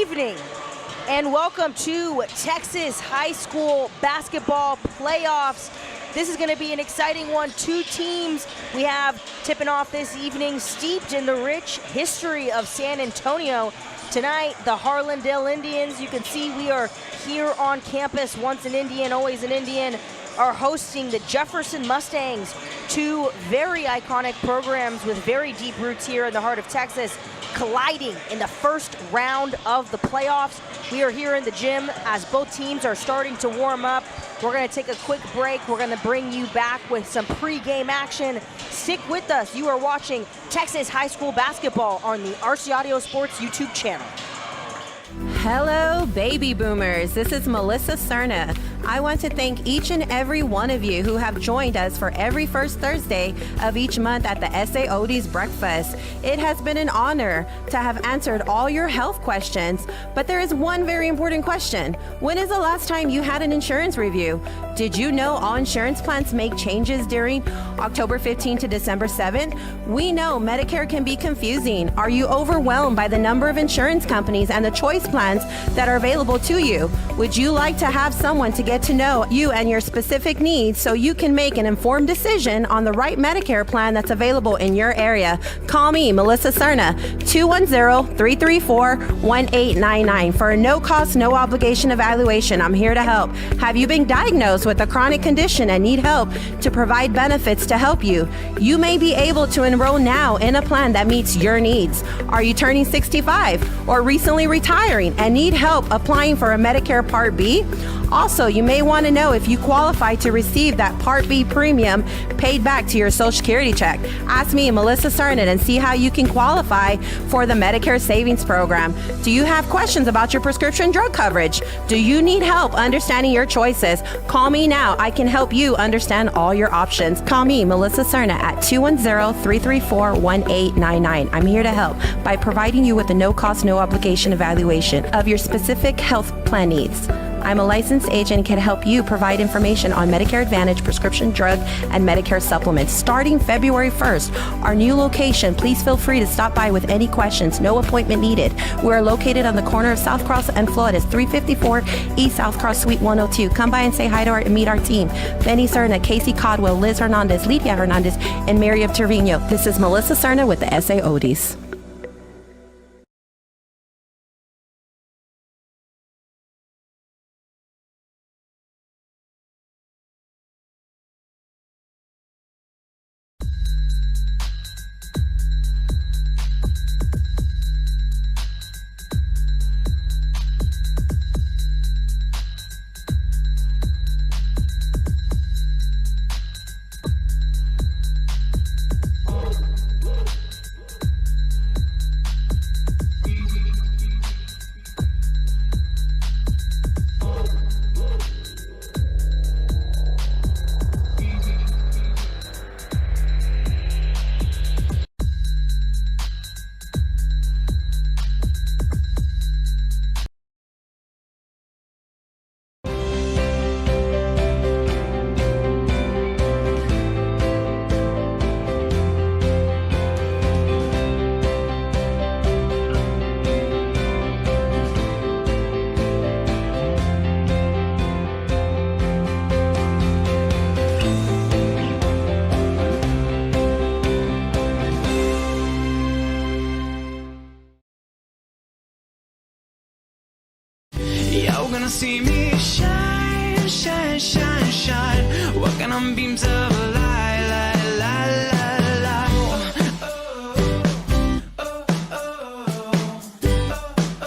evening, and welcome to Texas High School Basketball Playoffs. This is going to be an exciting one. Two teams we have tipping off this evening, steeped in the rich history of San Antonio. Tonight, the Harlandale Indians, you can see we are here on campus, once an Indian, always an Indian, are hosting the Jefferson Mustangs, two very iconic programs with very deep roots here in the heart of Texas, colliding in the first round of the playoffs. We are here in the gym as both teams are starting to warm up. We're going to take a quick break. We're going to bring you back with some pre-game action. Stick with us. You are watching Texas High School Basketball on the RC Audio Sports YouTube channel. Hello, baby boomers. This is Melissa Cerna. I want to thank each and every one of you who have joined us for every first Thursday of each month at the SAOD's Breakfast. It has been an honor to have answered all your health questions, but there is one very important question. When is the last time you had an insurance review? Did you know all insurance plans make changes during October 15 to December 7th? We know Medicare can be confusing. Are you overwhelmed by the number of insurance companies and the choice plans that are available to you? Would you like to have someone to get to know you and your specific needs so you can make an informed decision on the right Medicare plan that's available in your area? Call me, Melissa Cerna, 210-334-1899 for a no-cost, no-obligation evaluation. I'm here to help. Have you been diagnosed with a chronic condition and need help to provide benefits to help you? You may be able to enroll now in a plan that meets your needs. Are you turning 65 or recently retiring and need help applying for a Medicare Part B? Also, you may want to know if you qualify to receive that Part B premium paid back to your Social Security check. Ask me, Melissa Cernan, and see how you can qualify for the Medicare Savings Program. Do you have questions about your prescription drug coverage? Do you need help understanding your choices? Call me now. I can help you understand all your options. Call me, Melissa Cerna, at 210-334-1899. I'm here to help by providing you with a no-cost, no-obligation evaluation of your specific health plan needs. I'm a licensed agent and can help you provide information on Medicare Advantage, prescription drug, and Medicare supplements. Starting February 1st, our new location, please feel free to stop by with any questions. No appointment needed. We're located on the corner of South Cross and Flores, 354 East South Cross Suite 102. Come by and say hi to and meet our team. Benny Cerna, Casey Codwell, Liz Hernandez, Lydia Hernandez, and Mary of Trevino. This is Melissa Cerna with the SAODs. You're gonna see me shine, shine, shine, shine, walking on beams of light, light, light, light, light. Oh, oh, oh, oh,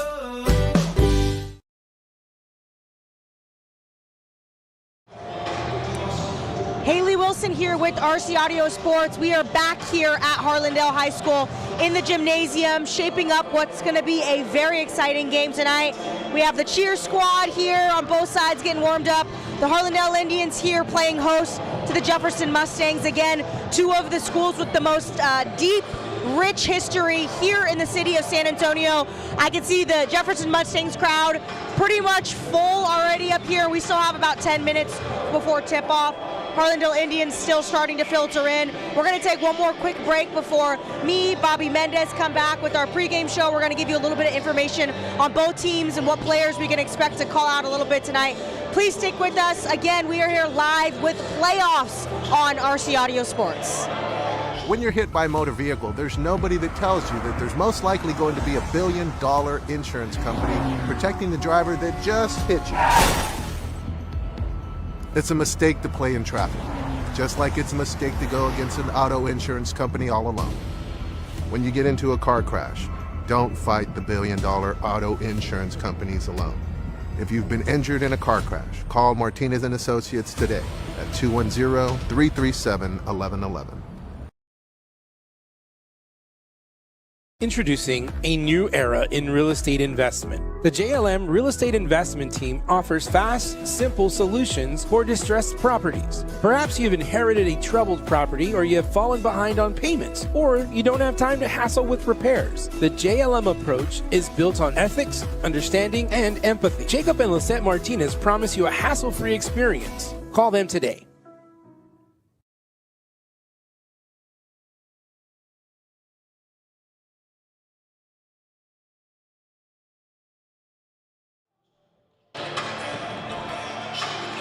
oh. Haley Wilson here with RC Audio Sports. We are back here at Harlandale High School in the gymnasium, shaping up what's going to be a very exciting game tonight. We have the cheer squad here on both sides getting warmed up. The Harlandale Indians here playing host to the Jefferson Mustangs. Again, two of the schools with the most deep, rich history here in the city of San Antonio. I can see the Jefferson Mustangs crowd pretty much full already up here. We still have about 10 minutes before tip-off. Harlandale Indians still starting to filter in. We're going to take one more quick break before me, Bobby Mendez, come back with our pregame show. We're going to give you a little bit of information on both teams and what players we can expect to call out a little bit tonight. Please stick with us. Again, we are here live with playoffs on RC Audio Sports. When you're hit by a motor vehicle, there's nobody that tells you that there's most likely going to be $1 billion insurance company protecting the driver that just hit you. It's a mistake to play in traffic, just like it's a mistake to go against an auto insurance company all alone. When you get into a car crash, don't fight the $1 billion auto insurance companies alone. If you've been injured in a car crash, call Martinez & Associates today at 210-337-1111. Introducing a new era in real estate investment. The JLM Real Estate Investment Team offers fast, simple solutions for distressed properties. Perhaps you've inherited a troubled property, or you have fallen behind on payments, or you don't have time to hassle with repairs. The JLM approach is built on ethics, understanding, and empathy. Jacob and Lisette Martinez promise you a hassle-free experience. Call them today.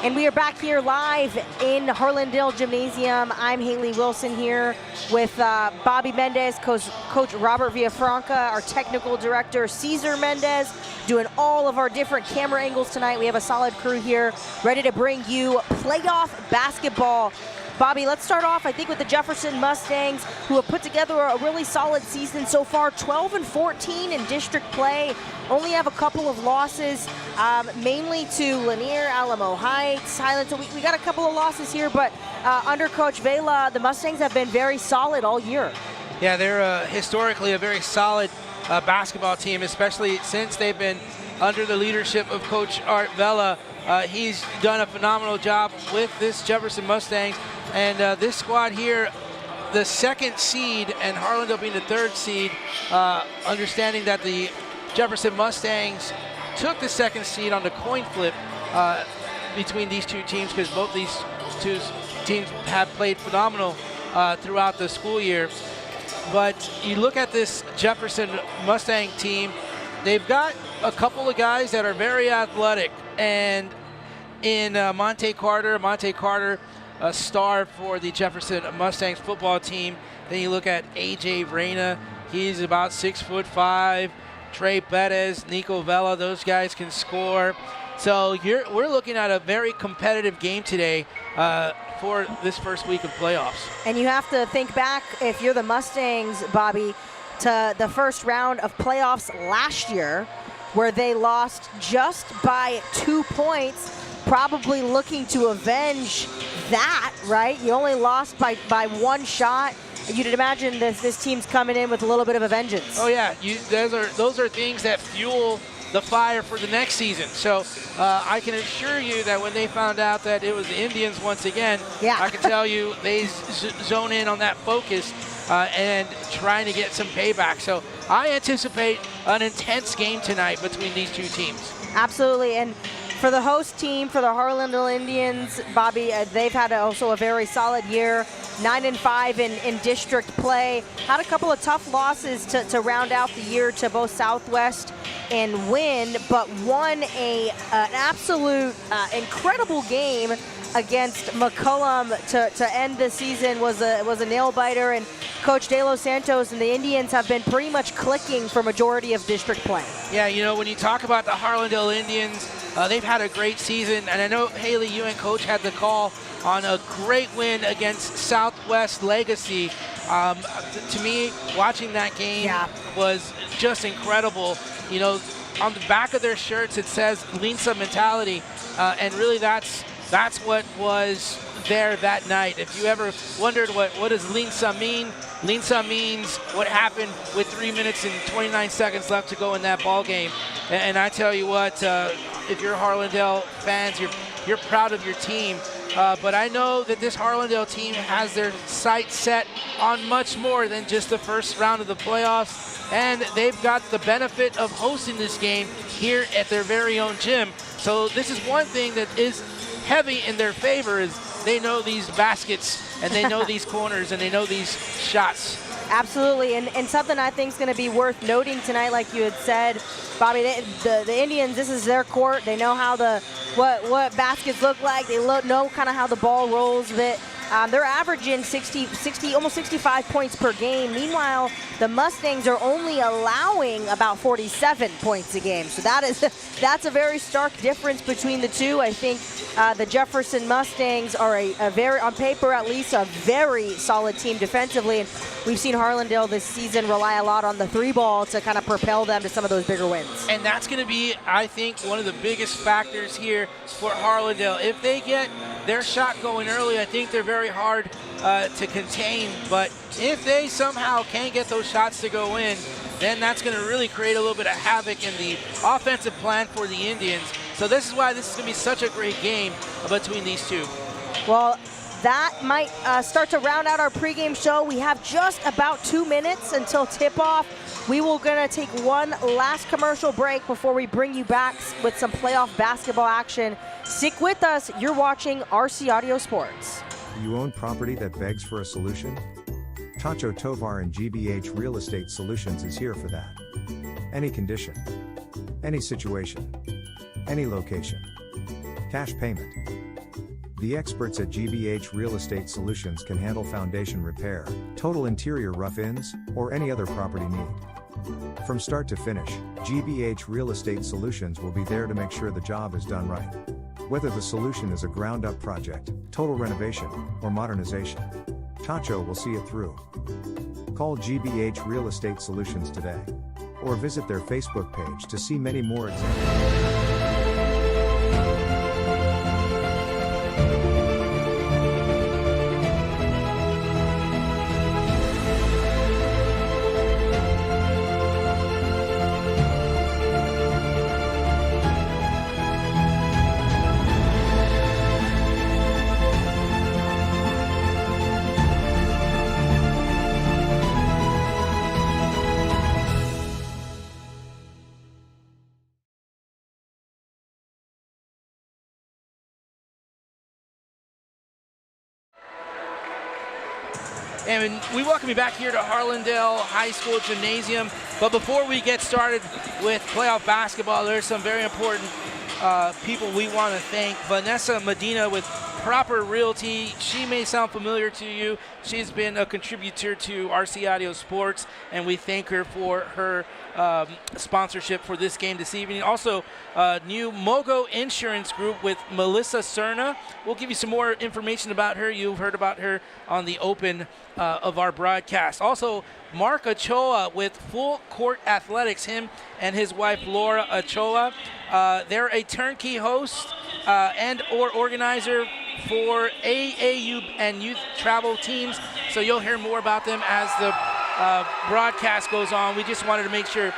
And we are back here live in Harlandale Gymnasium. I'm Haley Wilson here with Bobby Mendez, Coach Robert Villafranca, our technical director, Cesar Mendez, doing all of our different camera angles tonight. We have a solid crew here ready to bring you playoff basketball. Bobby, let's start off, I think, with the Jefferson Mustangs, who have put together a really solid season so far, 12-14 in district play. Only have a couple of losses, mainly to Lanier, Alamo Heights, Highlands. So we got a couple of losses here, but under Coach Vela, the Mustangs have been very solid all year. Yeah, they're historically a very solid basketball team, especially since they've been under the leadership of Coach Art Vela. He's done a phenomenal job with this Jefferson Mustangs. And this squad here, the second seed, and Harlandale being the third seed, understanding that the Jefferson Mustangs took the second seed on the coin flip between these two teams, because both these two teams have played phenomenal throughout the school year. But you look at this Jefferson Mustang team, they've got a couple of guys that are very athletic, and in Monte Carter, a star for the Jefferson Mustangs football team. Then you look at AJ Vrena, he's about 6'5". Trey Bettis, Nico Vela, those guys can score. So we're looking at a very competitive game today for this first week of playoffs. And you have to think back, if you're the Mustangs, Bobby, to the first round of playoffs last year, where they lost just by 2 points, probably looking to avenge that, right? You only lost by one shot. You'd imagine this team's coming in with a little bit of a vengeance. Oh yeah, those are things that fuel the fire for the next season. So I can assure you that when they found out that it was the Indians once again, yeah. I can tell you they zone in on that focus and trying to get some payback. So I anticipate an intense game tonight between these two teams. Absolutely, and for the host team, for the Harlandale Indians, Bobby, they've had also a very solid year, 9-5 in district play. Had a couple of tough losses to round out the year to both Southwest and Wynn, but won an absolute incredible game against McCullum to end the season. Was a nail biter, and Coach De Los Santos and the Indians have been pretty much clicking for majority of district play. Yeah, you know, when you talk about the Harlandale Indians, they've had a great season, and I know, Haley, you and Coach had the call on a great win against Southwest Legacy. To me, watching that game was just incredible. You know, on the back of their shirts it says Linsa mentality, and really that's what was there that night. If you ever wondered what does Linsa mean, Linsa means what happened with 3 minutes and 29 seconds left to go in that ball game. And I tell you what, if you're Harlandale fans, you're proud of your team. But I know that this Harlandale team has their sights set on much more than just the first round of the playoffs. And they've got the benefit of hosting this game here at their very own gym. So this is one thing that is heavy in their favor is they know these baskets and they know these corners and they know these shots. Absolutely, and something I think is going to be worth noting tonight, like you had said, Bobby, the Indians, this is their court. They know how what baskets look like. They know kind of how the ball rolls a bit. They're averaging 60, almost 65 points per game. Meanwhile, the Mustangs are only allowing about 47 points a game. So that's a very stark difference between the two. I think the Jefferson Mustangs are a very, on paper at least, a very solid team defensively. And we've seen Harlandale this season rely a lot on the three ball to kind of propel them to some of those bigger wins. And that's going to be, I think, one of the biggest factors here for Harlandale. If they get their shot going early, I think they're very hard to contain. But if they somehow can get those shots to go in, then that's going to really create a little bit of havoc in the offensive plan for the Indians. So this is why this is going to be such a great game between these two. Well, that might start to round out our pregame show. We have just about 2 minutes until tip-off. We will gonna take one last commercial break before we bring you back with some playoff basketball action. Stick with us. You're watching RC Audio Sports. You own property that begs for a solution? Tacho Tovar and GBH Real Estate Solutions is here for that. Any condition, any situation, any location. Cash payment. The experts at GBH Real Estate Solutions can handle foundation repair, total interior rough-ins, or any other property need. From start to finish, GBH Real Estate Solutions will be there to make sure the job is done right. Whether the solution is a ground-up project, total renovation, or modernization, Tacho will see it through. Call GBH Real Estate Solutions today, or visit their Facebook page to see many more examples. And we welcome you back here to Harlandale High School Gymnasium. But before we get started with playoff basketball, there's some very important people we want to thank. Vanessa Medina with Proper Realty. She may sound familiar to you. She's been a contributor to RC Audio Sports, and we thank her for her sponsorship for this game this evening. Also, new Mogo Insurance Group with Melissa Cerna. We'll give you some more information about her. You've heard about her on the open of our broadcast. Also, Mark Ochoa with Full Court Athletics, him and his wife Laura Ochoa. They're a turnkey host and or organizer for AAU and youth travel teams. So you'll hear more about them as the broadcast goes on. We just wanted to make sure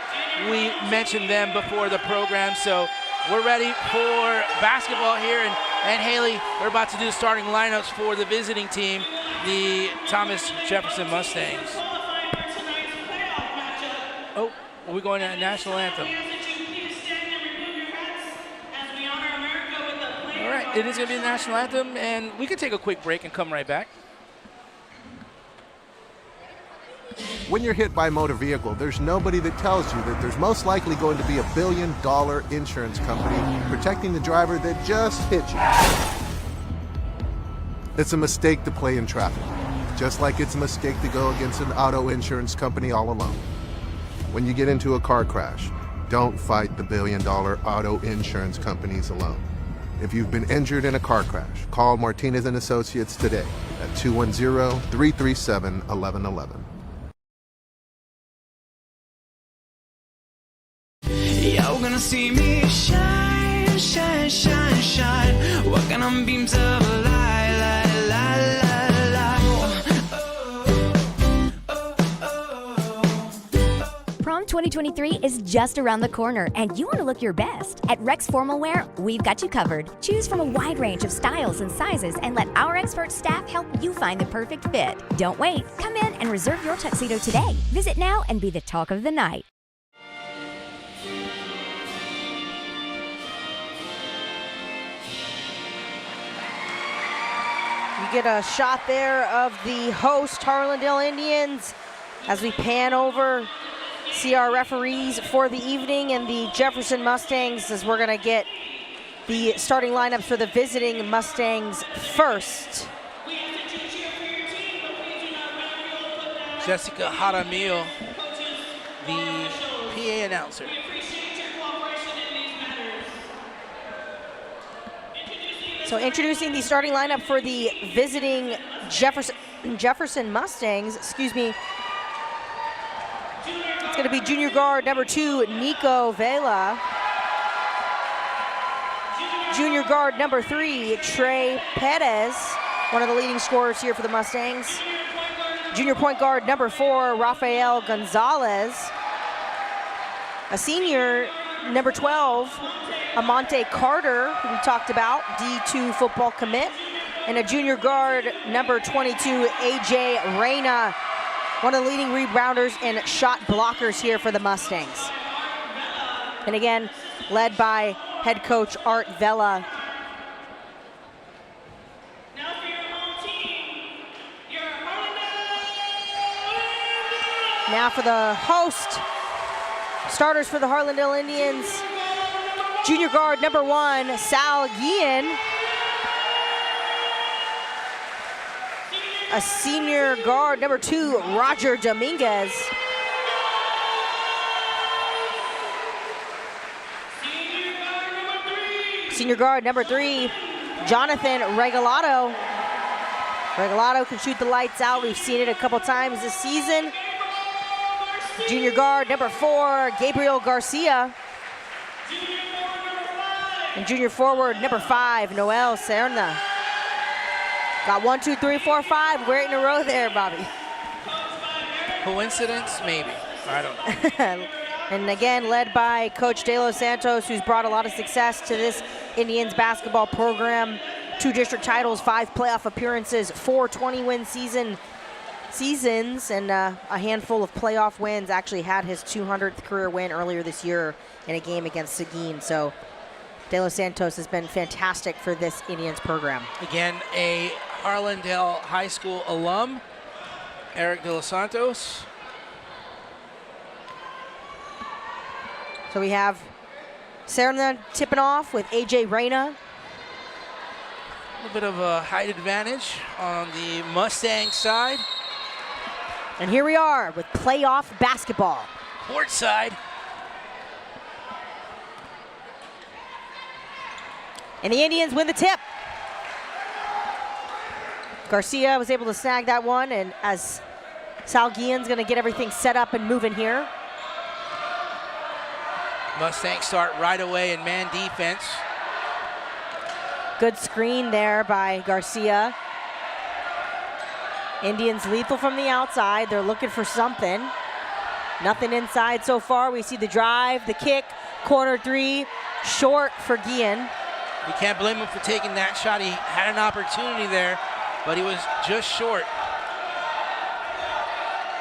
we mentioned them before the program. So we're ready for basketball here. And Haley, we're about to do the starting lineups for the visiting team, the Thomas Jefferson Mustangs. Oh, are we going to a national anthem? All right, it is going to be the national anthem, and we can take a quick break and come right back. When you're hit by a motor vehicle, there's nobody that tells you that there's most likely going to be $1 billion insurance company protecting the driver that just hit you. It's a mistake to play in traffic, just like it's a mistake to go against an auto insurance company all alone. When you get into a car crash, don't fight the $1 billion auto insurance companies alone. If you've been injured in a car crash, call Martinez & Associates today at 210-337-1111. You're gonna see me shine, shine, shine, shine. Walking on beams of a light, light, light, light, light. Prom 2023 is just around the corner, and you want to look your best. At Rex Formal Wear, we've got you covered. Choose from a wide range of styles and sizes, and let our expert staff help you find the perfect fit. Don't wait. Come in and reserve your tuxedo today. Visit now and be the talk of the night. You get a shot there of the host, Harlandale Indians, as we pan over, see our referees for the evening and the Jefferson Mustangs, as we're gonna get the starting lineups for the visiting Mustangs first. Jessica Jaramillo, the PA announcer. So introducing the starting lineup for the visiting Jefferson Mustangs, excuse me. It's gonna be junior guard number 2, Nico Vela. Junior guard number 3, Trey Perez, one of the leading scorers here for the Mustangs. Junior point guard number 4, Rafael Gonzalez. A senior, number 12, Amante Carter, who we talked about, D2 football commit. And a junior guard, number 22, AJ Reyna, one of the leading rebounders and shot blockers here for the Mustangs. And again, led by head coach Art Vela. Now for the host, starters for the Harlandale Indians. Junior guard number 1, Sal Guillen. A senior guard number 2, Roger Dominguez. Senior guard number 3, Jonathan Regalado. Regalado can shoot the lights out. We've seen it a couple times this season. Junior guard number 4, Gabriel Garcia. And junior forward number 5, Noel Serna. Got 1, 2, 3, 4, 5 right in a row there, Bobby. Coincidence? Maybe. I don't know. And again, led by Coach De Los Santos, who's brought a lot of success to this Indians basketball program. 2 district titles, 5 playoff appearances, 4 20-win seasons, and a handful of playoff wins. Actually had his 200th career win earlier this year in a game against Seguin. So De Los Santos has been fantastic for this Indians program. Again, a Harlandale High School alum, Eric De Los Santos. So we have Serna tipping off with AJ Reyna. A little bit of a height advantage on the Mustang side. And here we are with playoff basketball. Court side. And the Indians win the tip. Garcia was able to snag that one, and as Sal Guillen's gonna get everything set up and moving here. Mustangs start right away in man defense. Good screen there by Garcia. Indians lethal from the outside. They're looking for something. Nothing inside so far. We see the drive, the kick, corner 3, short for Guillen. You can't blame him for taking that shot. He had an opportunity there, but he was just short.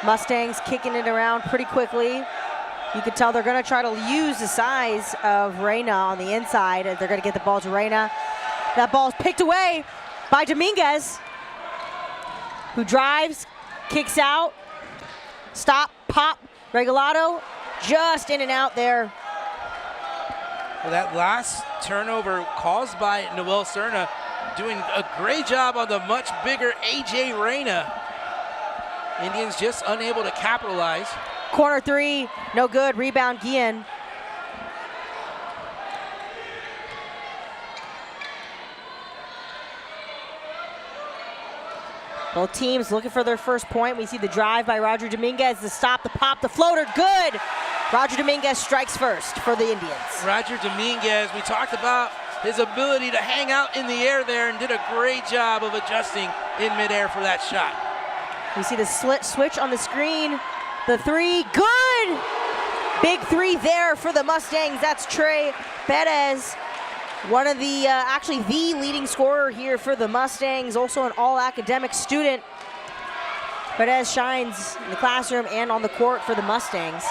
Mustangs kicking it around pretty quickly. You can tell they're gonna try to use the size of Reyna on the inside. They're gonna get the ball to Reyna. That ball's picked away by Dominguez, who drives, kicks out, stop, pop. Regalado just in and out there. Well, that last turnover caused by Noel Serna, doing a great job on the much bigger AJ Reyna. Indians just unable to capitalize. Corner 3, no good. Rebound, Guillen. Both teams looking for their first point. We see the drive by Roger Dominguez, the stop, the pop, the floater, good. Roger Dominguez strikes first for the Indians. Roger Dominguez, we talked about his ability to hang out in the air there and did a great job of adjusting in midair for that shot. We see the slit switch on the screen. The 3, good! Big 3 there for the Mustangs. That's Trey Perez, one of the, actually the leading scorer here for the Mustangs, also an all-academic student. Perez shines in the classroom and on the court for the Mustangs.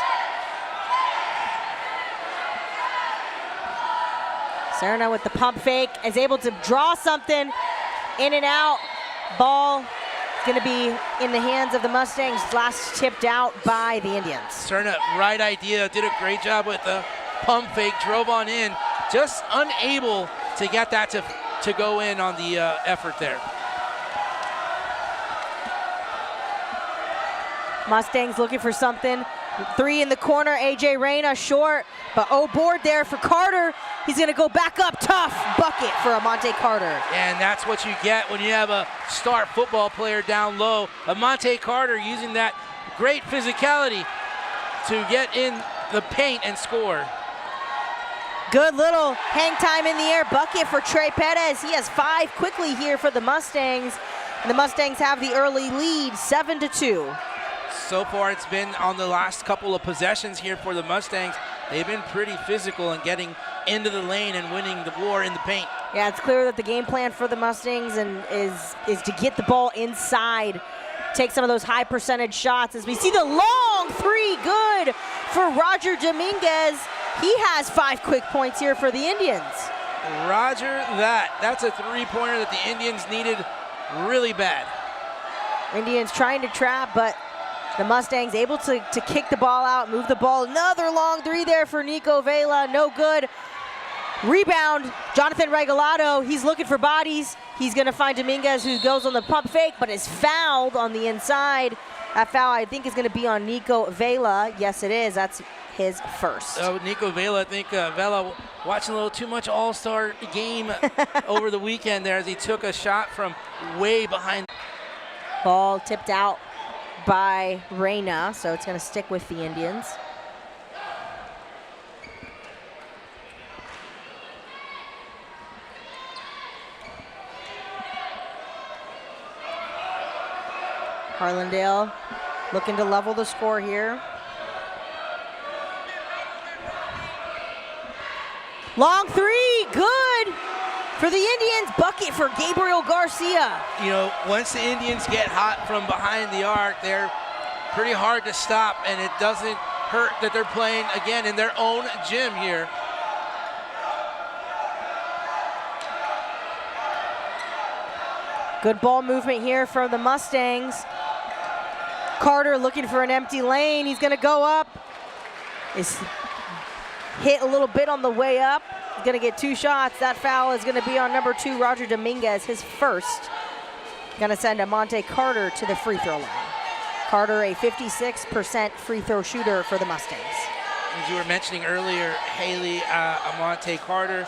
Serna with the pump fake is able to draw something in and out. Ball is going to be in the hands of the Mustangs. Last tipped out by the Indians. Cerna, right idea, did a great job with the pump fake, drove on in, just unable to get that to go in on the effort there. Mustangs looking for something. 3 in the corner, A.J. Reyna short, but board there for Carter. He's gonna go back up, tough bucket for Amante Carter. And that's what you get when you have a star football player down low. Amante Carter using that great physicality to get in the paint and score. Good little hang time in the air bucket for Trey Perez. He has 5 quickly here for the Mustangs. And the Mustangs have the early lead, 7-2. So far, it's been on the last couple of possessions here for the Mustangs. They've been pretty physical and getting into the lane and winning the war in the paint. Yeah, it's clear that the game plan for the Mustangs is to get the ball inside, take some of those high percentage shots. As we see the long 3, good for Roger Dominguez. He has 5 quick points here for the Indians. Roger that's a 3-pointer that the Indians needed really bad. Indians trying to trap, but the Mustangs able to kick the ball out, move the ball. Another long 3 there for Nico Vela, no good. Rebound, Jonathan Regalado, he's looking for bodies. He's gonna find Dominguez, who goes on the pump fake, but is fouled on the inside. That foul, I think, is gonna be on Nico Vela. Yes, it is, that's his first. Oh, Nico Vela, I think Vela watching a little too much All-Star game over the weekend there as he took a shot from way behind. Ball tipped out by Reyna, so it's going to stick with the Indians. Harlandale looking to level the score here. Long 3, good for the Indians. Bucket for Gabriel Garcia. You know, once the Indians get hot from behind the arc, they're pretty hard to stop, and it doesn't hurt that they're playing, again, in their own gym here. Good ball movement here from the Mustangs. Carter looking for an empty lane. He's going to go up. Is hit a little bit on the way up. He's going to get 2 shots. That foul is going to be on number 2, Roger Dominguez, his first. Going to send Amante Carter to the free throw line. Carter, a 56% free throw shooter for the Mustangs. As you were mentioning earlier, Haley, Amante Carter,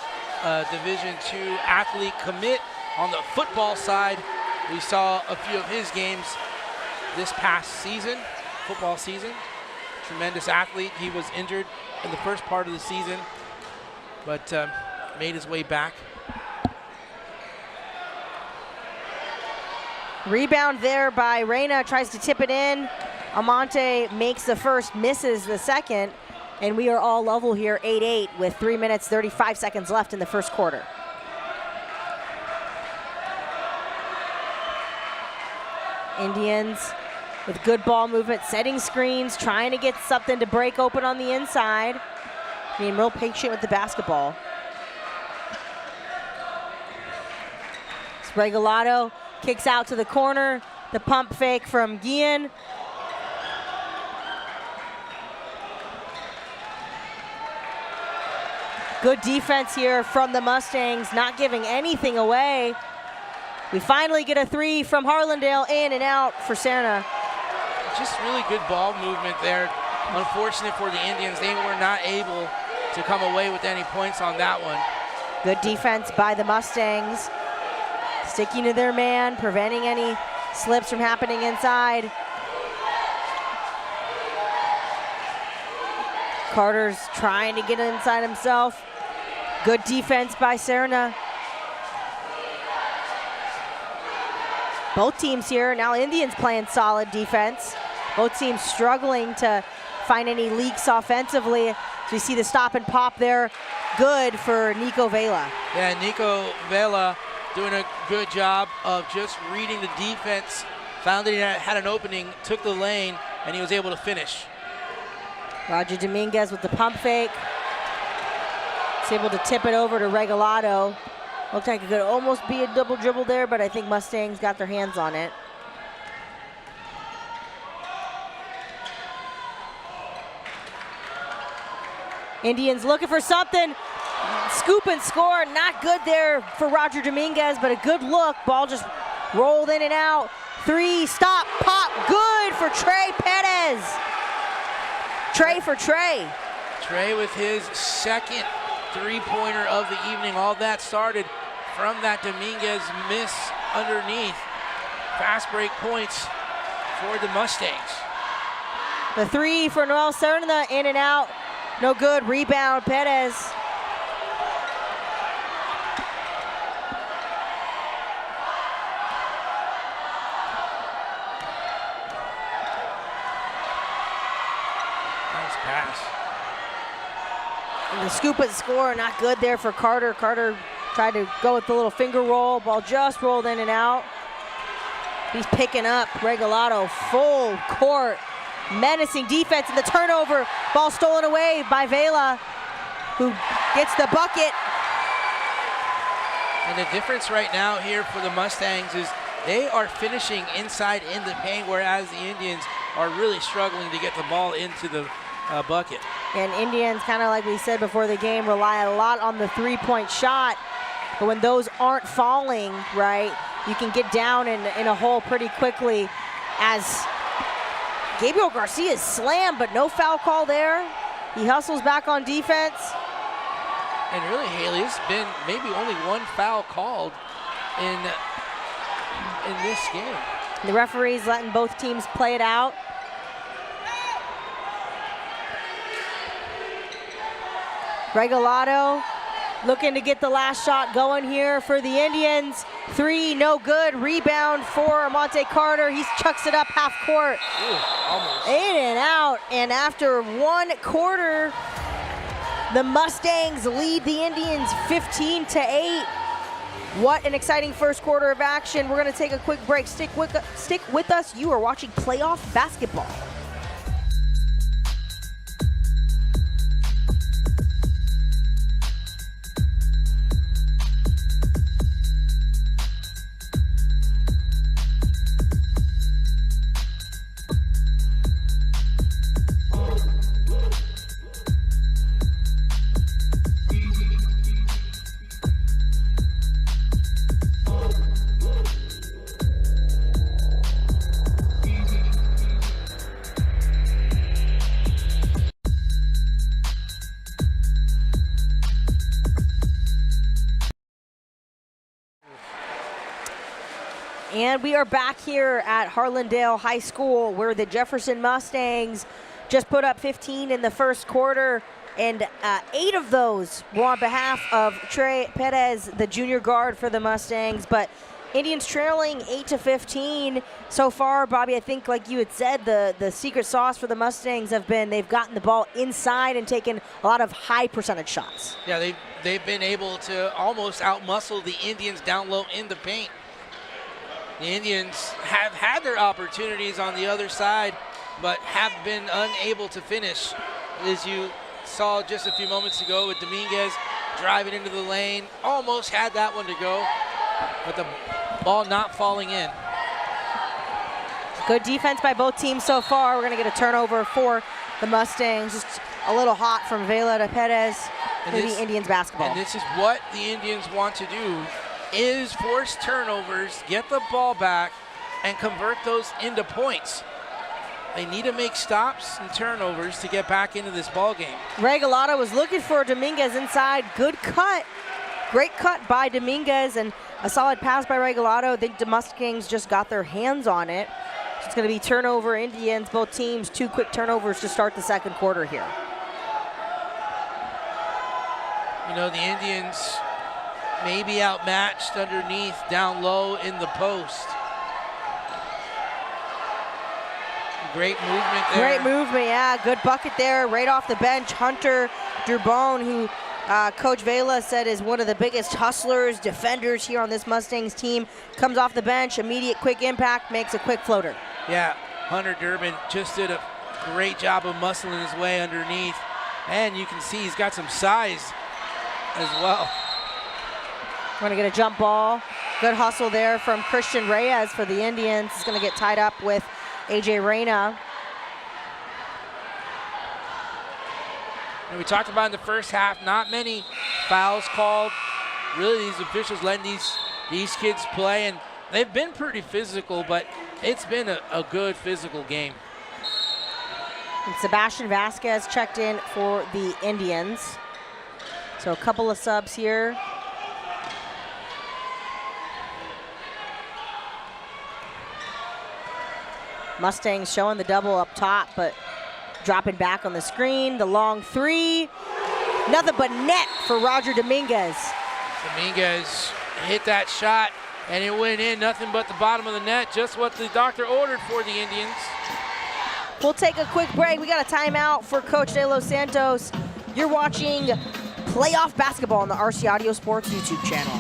Division II athlete commit on the football side. We saw a few of his games this past season, football season. Tremendous athlete. He was injured in the first part of the season, but made his way back. Rebound there by Reyna, tries to tip it in. Amante makes the first, misses the second, and we are all level here, 8-8, with 3 minutes, 35 seconds left in the first quarter. Indians with good ball movement, setting screens, trying to get something to break open on the inside. Being real patient with the basketball. Regalado kicks out to the corner. The pump fake from Guillen. Good defense here from the Mustangs, not giving anything away. We finally get a 3 from Harlandale, in and out for Serna. Just really good ball movement there. Unfortunate for the Indians, they were not able to come away with any points on that one. Good defense by the Mustangs. Sticking to their man, preventing any slips from happening inside. Carter's trying to get inside himself. Good defense by Serna. Both teams here, now Indians playing solid defense. Both teams struggling to find any leaks offensively. So you see the stop and pop there. Good for Nico Vela. Yeah, Nico Vela doing a good job of just reading the defense. Found that he had an opening, took the lane, and he was able to finish. Roger Dominguez with the pump fake. He's able to tip it over to Regalado. Looked like it could almost be a double dribble there, but I think Mustangs got their hands on it. Indians looking for something. Scoop and score. Not good there for Roger Dominguez, but a good look. Ball just rolled in and out. 3, stop, pop. Good for Trey Perez. Trey for Trey. Trey with his second three-pointer of the evening. All that started from that Dominguez miss underneath. Fast break points for the Mustangs. The 3 for Noel Serna, in and out. No good. Rebound, Perez. Nice pass. And the scoop and score, not good there for Carter. Carter tried to go with the little finger roll. Ball just rolled in and out. He's picking up Regalado full court. Menacing defense and the turnover. Ball stolen away by Vela, who gets the bucket. And the difference right now here for the Mustangs is they are finishing inside in the paint, whereas the Indians are really struggling to get the ball into the bucket. And Indians, kind of like we said before the game, rely a lot on the three-point shot. But when those aren't falling, right, you can get down in a hole pretty quickly. As Gabriel Garcia's slammed, but no foul call there. He hustles back on defense. And really, Haley, it's been maybe only one foul called in this game. The referee's letting both teams play it out. Regalado looking to get the last shot going here for the Indians. 3, no good. Rebound for Monte Carter. He chucks it up half court. Ooh, almost. In and out. And after 1 quarter, the Mustangs lead the Indians 15-8. What an exciting first quarter of action. We're going to take a quick break. Stick with us. You are watching playoff basketball. And we are back here at Harlandale High School, where the Jefferson Mustangs just put up 15 in the first quarter, and 8 of those were on behalf of Trey Perez, the junior guard for the Mustangs. But Indians trailing 8-15 so far. Bobby, I think like you had said, the secret sauce for the Mustangs have been they've gotten the ball inside and taken a lot of high percentage shots. Yeah, they've been able to almost outmuscle the Indians down low in the paint. The Indians have had their opportunities on the other side, but have been unable to finish. As you saw just a few moments ago with Dominguez driving into the lane, almost had that one to go, but the ball not falling in. Good defense by both teams so far. We're going to get a turnover for the Mustangs. Just a little hot from Vela to Perez for the Indians basketball. And this is what the Indians want to do, is force turnovers, get the ball back, and convert those into points. They need to make stops and turnovers to get back into this ball game. Regalado was looking for Dominguez inside. Good cut. Great cut by Dominguez and a solid pass by Regalado. I think the Mustangs just got their hands on it. So it's going to be turnover Indians, both teams. 2 quick turnovers to start the second quarter here. You know, the Indians may be outmatched underneath, down low in the post. Great movement there. Great movement, yeah. Good bucket there, right off the bench. Hunter Durbone, who Coach Vela said is one of the biggest hustlers, defenders here on this Mustangs team, comes off the bench, immediate quick impact, makes a quick floater. Yeah, Hunter Durbin just did a great job of muscling his way underneath. And you can see he's got some size as well. We're gonna get a jump ball. Good hustle there from Christian Reyes for the Indians. He's gonna get tied up with AJ Reyna. And we talked about in the first half, not many fouls called. Really, these officials letting these kids play, and they've been pretty physical, but it's been a good physical game. And Sebastian Vasquez checked in for the Indians. So a couple of subs here. Mustangs showing the double up top, but dropping back on the screen. The long three. Nothing but net for Roger Dominguez. Dominguez hit that shot, and it went in. Nothing but the bottom of the net. Just what the doctor ordered for the Indians. We'll take a quick break. We got a timeout for Coach De Los Santos. You're watching playoff basketball on the RC Audio Sports YouTube channel.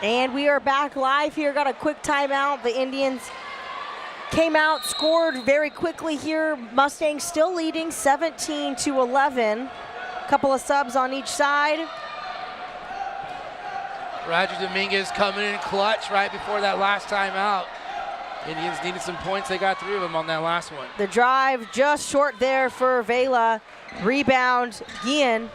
And we are back live here. Got a quick timeout. The Indians came out, scored very quickly here. Mustangs still leading 17-11. Couple of subs on each side. Roger Dominguez coming in clutch right before that last timeout. Indians needed some points. They got 3 of them on that last one. The drive just short there for Vela. Rebound, Guillen.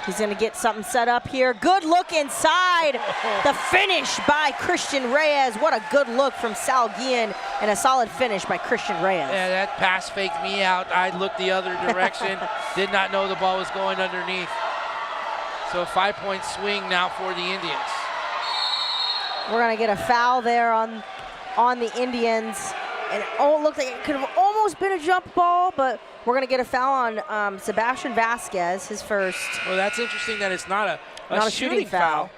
He's going to get something set up here. Good look inside. The finish by Christian Reyes. What a good look from Sal Guillen, and a solid finish by Christian Reyes. Yeah, that pass faked me out. I looked the other direction. Did not know the ball was going underneath. So a 5-point swing now for the Indians. We're going to get a foul there on the Indians. And it looked like it could have almost been a jump ball, but we're going to get a foul on Sebastian Vasquez, his first. Well, that's interesting that it's not a shooting foul.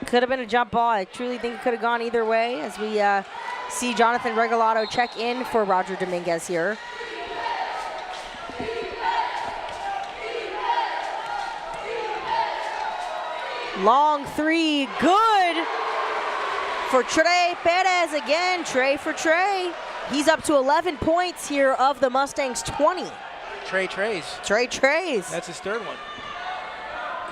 Could have been a jump ball. I truly think it could have gone either way, as we see Jonathan Regalado check in for Roger Dominguez here. Long three, good for Trey Perez again. Trey for Trey. He's up to 11 points here of the Mustangs 20. Trey Trays. That's his third one.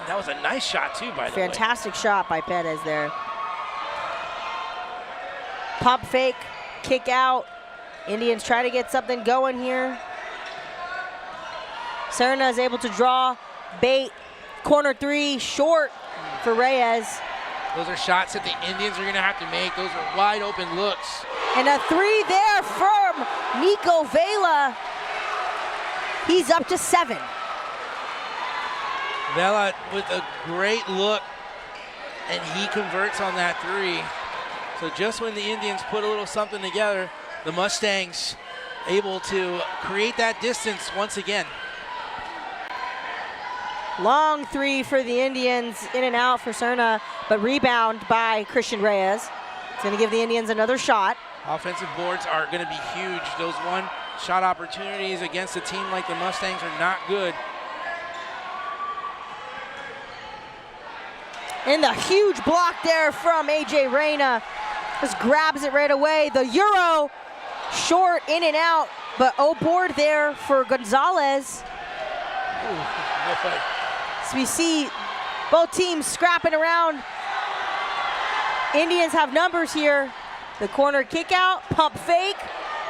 That was a nice shot too, by the way. Fantastic shot by Perez there. Pump fake, kick out. Indians try to get something going here. Serna is able to draw bait. Corner three, short for Reyes. Those are shots that the Indians are going to have to make. Those are wide open looks. And a three there from Nico Vela. He's up to 7. Vela with a great look, and he converts on that three. So just when the Indians put a little something together, the Mustangs able to create that distance once again. Long three for the Indians, in and out for Serna, but rebound by Christian Reyes. It's going to give the Indians another shot. Offensive boards are going to be huge. Those one-shot opportunities against a team like the Mustangs are not good. And the huge block there from AJ Reyna. Just grabs it right away. The Euro, short, in and out, but board there for Gonzalez. So we see both teams scrapping around. Indians have numbers here. The corner kick out, pump fake,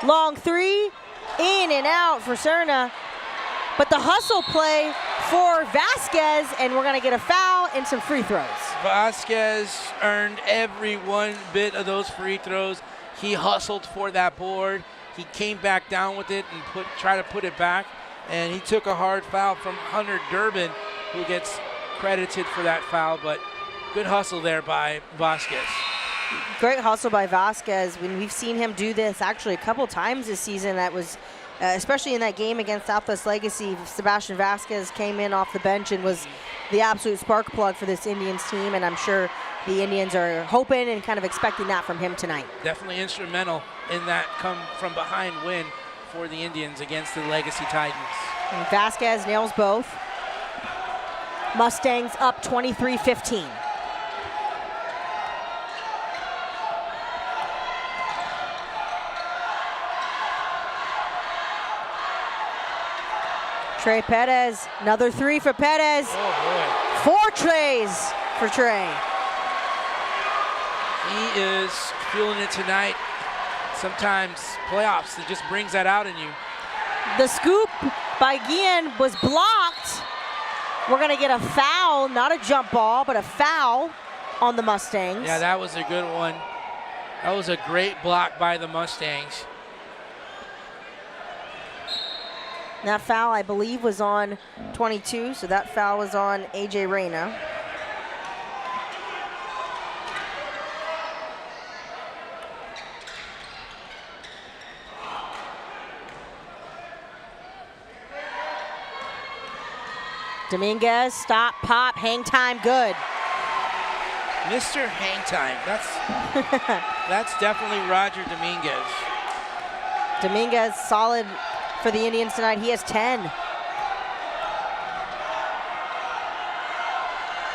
long three, in and out for Serna. But the hustle play for Vasquez, and we're gonna get a foul and some free throws. Vasquez earned every one bit of those free throws. He hustled for that board. He came back down with it and tried to put it back. And he took a hard foul from Hunter Durbin, who gets credited for that foul, but good hustle there by Vasquez. Great hustle by Vasquez. When we've seen him do this actually a couple times this season, that was especially in that game against Southwest Legacy. Sebastian Vasquez came in off the bench and was the absolute spark plug for this Indians team, and I'm sure the Indians are hoping and kind of expecting that from him tonight. Definitely instrumental in that come from behind win for the Indians against the Legacy Titans. And Vasquez nails both. Mustangs up 23-15. Trey Perez, another three for Perez. Oh, 4 trays for Trey. He is feeling it tonight. Sometimes playoffs, it just brings that out in you. The scoop by Guillen was blocked. We're gonna get a foul, not a jump ball, but a foul on the Mustangs. Yeah, that was a good one. That was a great block by the Mustangs. That foul, I believe, was on 22, so that foul was on A.J. Reyna. Dominguez, stop, pop, hang time, good. Mr. Hang Time, that's definitely Roger Dominguez. Dominguez solid for the Indians tonight. He has 10.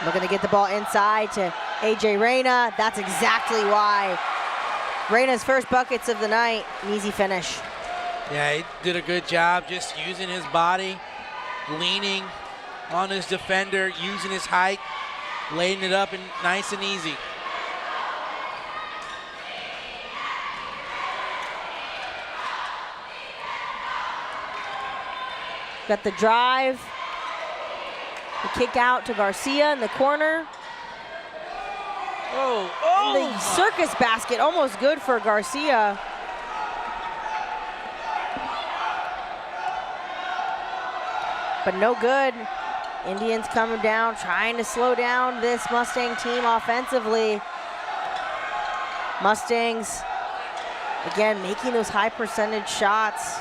Looking to get the ball inside to A.J. Reyna. That's exactly why. Reyna's first buckets of the night, an easy finish. Yeah, he did a good job just using his body, leaning on his defender, using his height, laying it up and nice and easy. Got the drive. The kick out to Garcia in the corner. Oh, The circus basket, almost good for Garcia. But no good. Indians coming down, trying to slow down this Mustang team offensively. Mustangs, again, making those high percentage shots.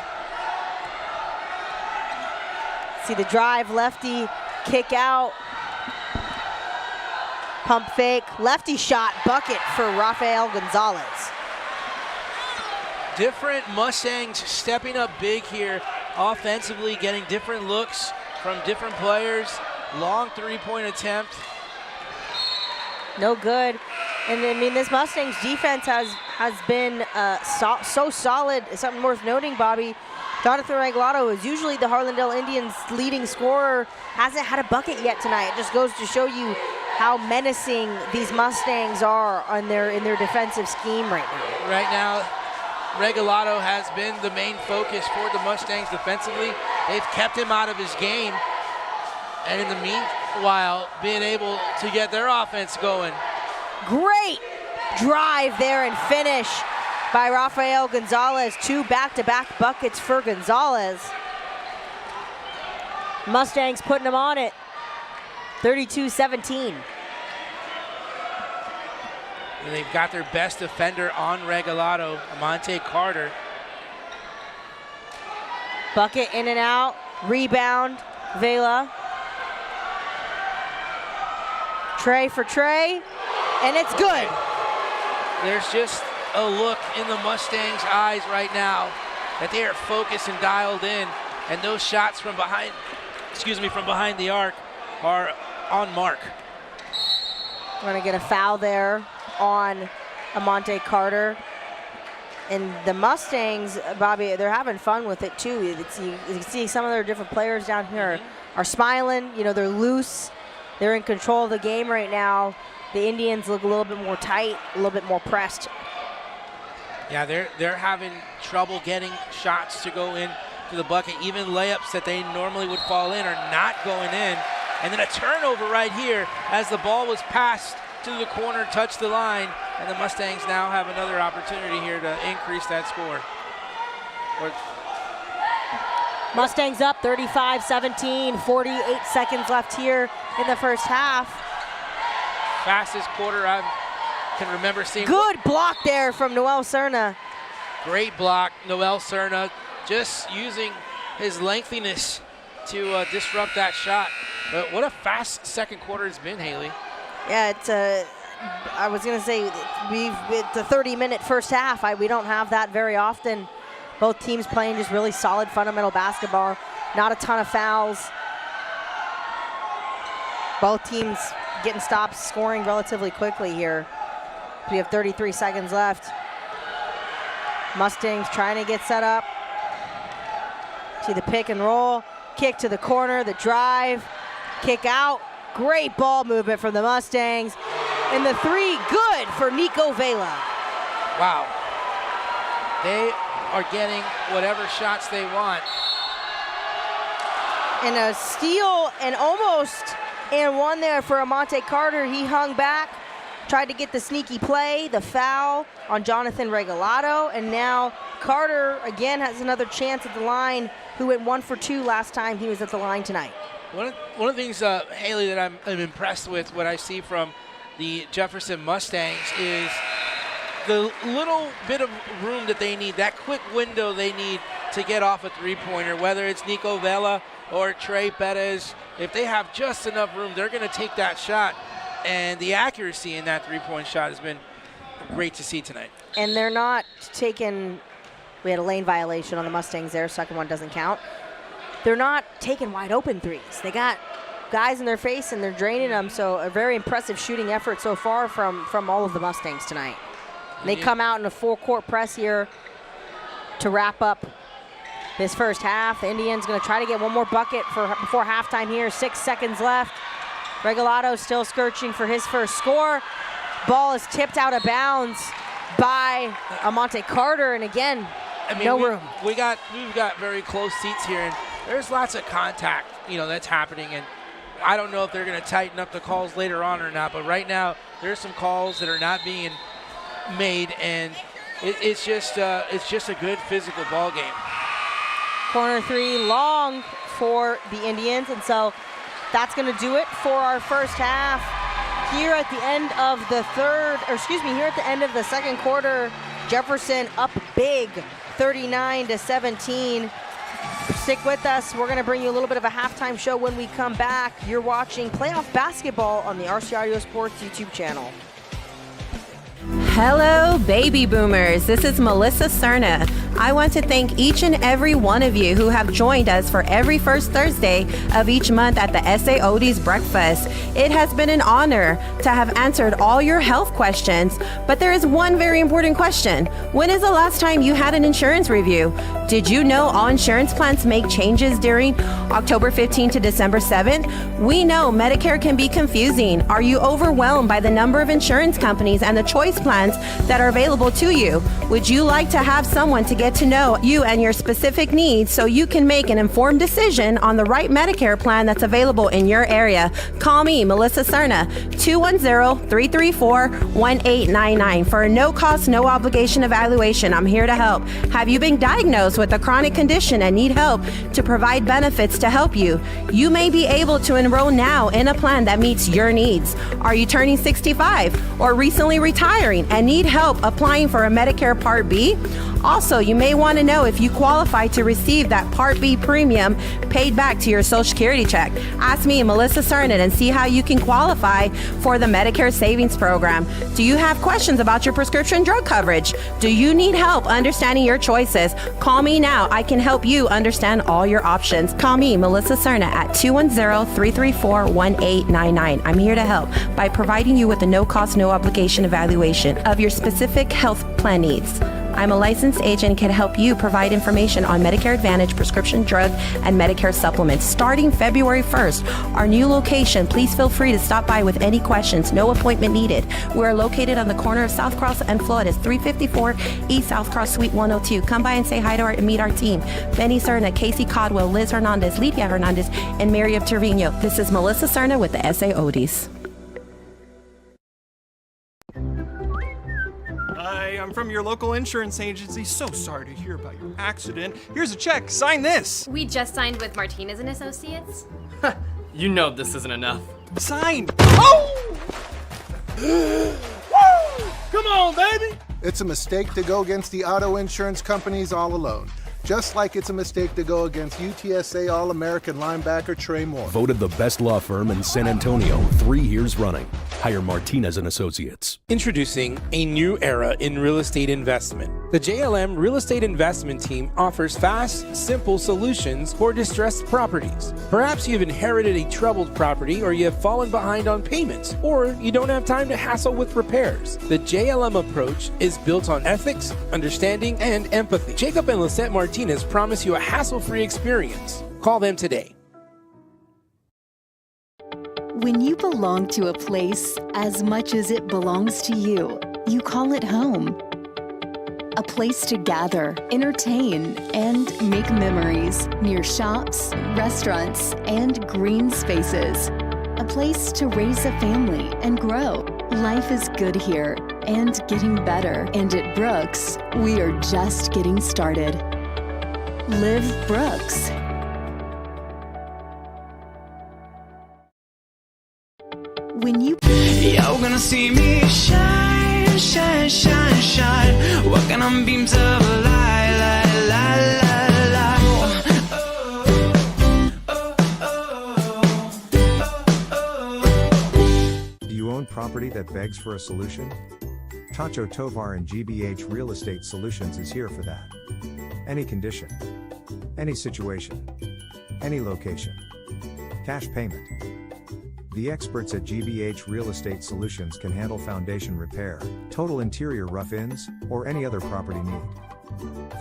See the drive, lefty, kick out. Pump fake, lefty shot, bucket for Rafael Gonzalez. Different Mustangs stepping up big here offensively, getting different looks from different players. Long three-point attempt. No good. And I mean, this Mustangs defense has been so solid. Something worth noting, Bobby. Jonathan Regalado is usually the Harlandale Indians' leading scorer. Hasn't had a bucket yet tonight. It just goes to show you how menacing these Mustangs are in their defensive scheme right now. Right now, Regalado has been the main focus for the Mustangs defensively. They've kept him out of his game. And in the meanwhile, being able to get their offense going. Great drive there and finish by Rafael Gonzalez. 2 back-to-back buckets for Gonzalez. Mustangs putting them on it. 32-17. And they've got their best defender on Regalado, Amante Carter. Bucket in and out. Rebound, Vela. Trey for Trey, and it's good. There's just a look in the Mustangs' eyes right now that they are focused and dialed in, and those shots from behind, from behind the arc are on mark. We're gonna get a foul there on Amante Carter. And the Mustangs, Bobby, they're having fun with it too. You can see some of their different players down here are smiling. You know, they're loose. They're in control of the game right now. The Indians look a little bit more tight, a little bit more pressed. Yeah, they're having trouble getting shots to go in to the bucket. Even layups that they normally would fall in are not going in. And then a turnover right here as the ball was passed to the corner, touched the line, and the Mustangs now have another opportunity here to increase that score. Mustangs up 35-17, 48 seconds left here in the first half. Fastest quarter I can remember seeing. Good block there from Noel Cerna. Great block, Noel Cerna just using his lengthiness to disrupt that shot. But what a fast second quarter it's been, Haley. Yeah, I was going to say, it's a 30-minute first half. We don't have that very often. Both teams playing just really solid fundamental basketball. Not a ton of fouls. Both teams getting stops, scoring relatively quickly here. We have 33 seconds left. Mustangs trying to get set up. See the pick and roll, kick to the corner, the drive, kick out. Great ball movement from the Mustangs. And the three, good for Nico Vela. Wow. They are getting whatever shots they want. And a steal and almost and one there for Amante Carter. He hung back, tried to get the sneaky play, the foul on Jonathan Regalado, and now Carter again has another chance at the line, who went 1 for 2 last time he was at the line tonight. One of the things, Haley, that I'm impressed with what I see from the Jefferson Mustangs is the little bit of room that they need, that quick window they need to get off a three-pointer, whether it's Nico Vela or Trey Perez. If they have just enough room, they're going to take that shot. And the accuracy in that three-point shot has been great to see tonight. And they're not taking, we had a lane violation on the Mustangs there, second one doesn't count. They're not taking wide open threes. They got guys in their face and they're draining them, so a very impressive shooting effort so far from all of the Mustangs tonight. And they come out in a full court press here to wrap up this first half. The Indians going to try to get one more bucket before halftime here. 6 seconds left. Regalado still searching for his first score. Ball is tipped out of bounds by Amante Carter, and again, no room. We've got very close seats here, and there's lots of contact, that's happening. And I don't know if they're going to tighten up the calls later on or not, but right now there's some calls that are not being made, and it's just a good physical ball game. Corner three long for the Indians, and so that's going to do it for our first half. Here at the end of the here at the end of the second quarter, Jefferson up big, 39-17. Stick with us. We're going to bring you a little bit of a halftime show when we come back. You're watching playoff basketball on the RC Audio Sports YouTube channel. Hello, baby boomers. This is Melissa Cerna. I want to thank each and every one of you who have joined us for every first Thursday of each month at the SAOD's Breakfast. It has been an honor to have answered all your health questions, but there is one very important question. When is the last time you had an insurance review? Did you know all insurance plans make changes during October 15th to December 7th? We know Medicare can be confusing. Are you overwhelmed by the number of insurance companies and the choice plans that are available to you? Would you like to have someone to get to know you and your specific needs so you can make an informed decision on the right Medicare plan that's available in your area? Call me, Melissa Cerna, 210-334-1899 for a no-cost, no-obligation evaluation. I'm here to help. Have you been diagnosed with a chronic condition and need help to provide benefits to help you? You may be able to enroll now in a plan that meets your needs. Are you turning 65 or recently retiring and need help applying for a Medicare Part B? Also, you may want to know if you qualify to receive that Part B premium paid back to your Social Security check. Ask me, Melissa Cernan, and see how you can qualify for the Medicare Savings Program. Do you have questions about your prescription drug coverage? Do you need help understanding your choices? Call me now. I can help you understand all your options. Call me, Melissa Cerna, at 210-334-1899. I'm here to help by providing you with a no-cost, no-obligation evaluation of your specific health plan needs. I'm a licensed agent and can help you provide information on Medicare Advantage, prescription drug, and Medicare supplements. Starting February 1st, our new location, please feel free to stop by with any questions. No appointment needed. We're located on the corner of South Cross and Floridas, 354 East South Cross Suite 102. Come by and say hi to and meet our team. Benny Cerna, Casey Codwell, Liz Hernandez, Lydia Hernandez, and Miriam Trevino. This is Melissa Cerna with the SAODs. Hi, I'm from your local insurance agency. So sorry to hear about your accident. Here's a check. Sign this. We just signed with Martinez and Associates. You know this isn't enough. Signed. Oh! Woo! Come on, baby! It's a mistake to go against the auto insurance companies all alone. Just like it's a mistake to go against UTSA All-American linebacker Trey Moore. Voted the best law firm in San Antonio 3 years running. Hire Martinez and Associates. Introducing a new era in real estate investment. The JLM Real Estate Investment Team offers fast, simple solutions for distressed properties. Perhaps you've inherited a troubled property, or you have fallen behind on payments, or you don't have time to hassle with repairs. The JLM approach is built on ethics, understanding, and empathy. Jacob and Lisette Martinez promise you a hassle-free experience. Call them today. When you belong to a place as much as it belongs to you, you call it home. A place to gather, entertain, and make memories near shops, restaurants, and green spaces. A place to raise a family and grow. Life is good here and getting better. And at Brooks, we are just getting started. Live Brooks. When you... You're gonna see me shine, shine, shine, shine. Walking on beams of light, light, light, light, light. Do you own property that begs for a solution? Tacho Tovar and GBH Real Estate Solutions is here for that. Any condition, any situation, any location. Cash payment. The experts at GBH Real Estate Solutions can handle foundation repair, total interior rough-ins, or any other property need.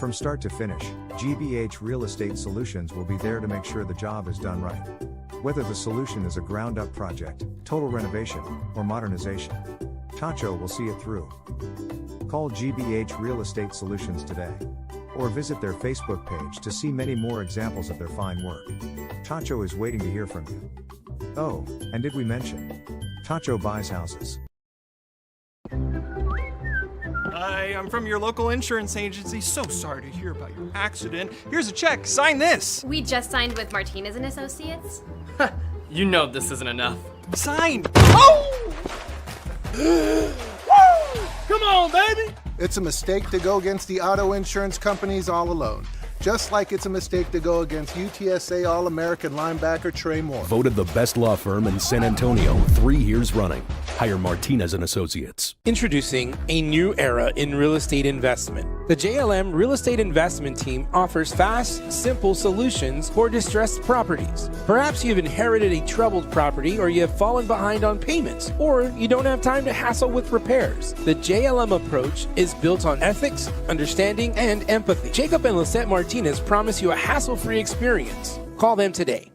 From start to finish, GBH Real Estate Solutions will be there to make sure the job is done right. Whether the solution is a ground-up project, total renovation, or modernization, Tacho will see it through. Call GBH Real Estate Solutions today, or visit their Facebook page to see many more examples of their fine work. Tacho is waiting to hear from you. Oh, and did we mention? Tacho buys houses. Hi, I'm from your local insurance agency. So sorry to hear about your accident. Here's a check. Sign this. We just signed with Martinez and Associates. You know this isn't enough. Sign. Oh! Come on, baby! It's a mistake to go against the auto insurance companies all alone. Just like it's a mistake to go against UTSA All-American linebacker Trey Moore. Voted the best law firm in San Antonio 3 years running. Hire Martinez and Associates. Introducing a new era in real estate investment. The JLM Real Estate Investment Team offers fast, simple solutions for distressed properties. Perhaps you've inherited a troubled property, or you have fallen behind on payments, or you don't have time to hassle with repairs. The JLM approach is built on ethics, understanding, and empathy. Jacob and Lisette Martinez promise you a hassle-free experience. Call them today.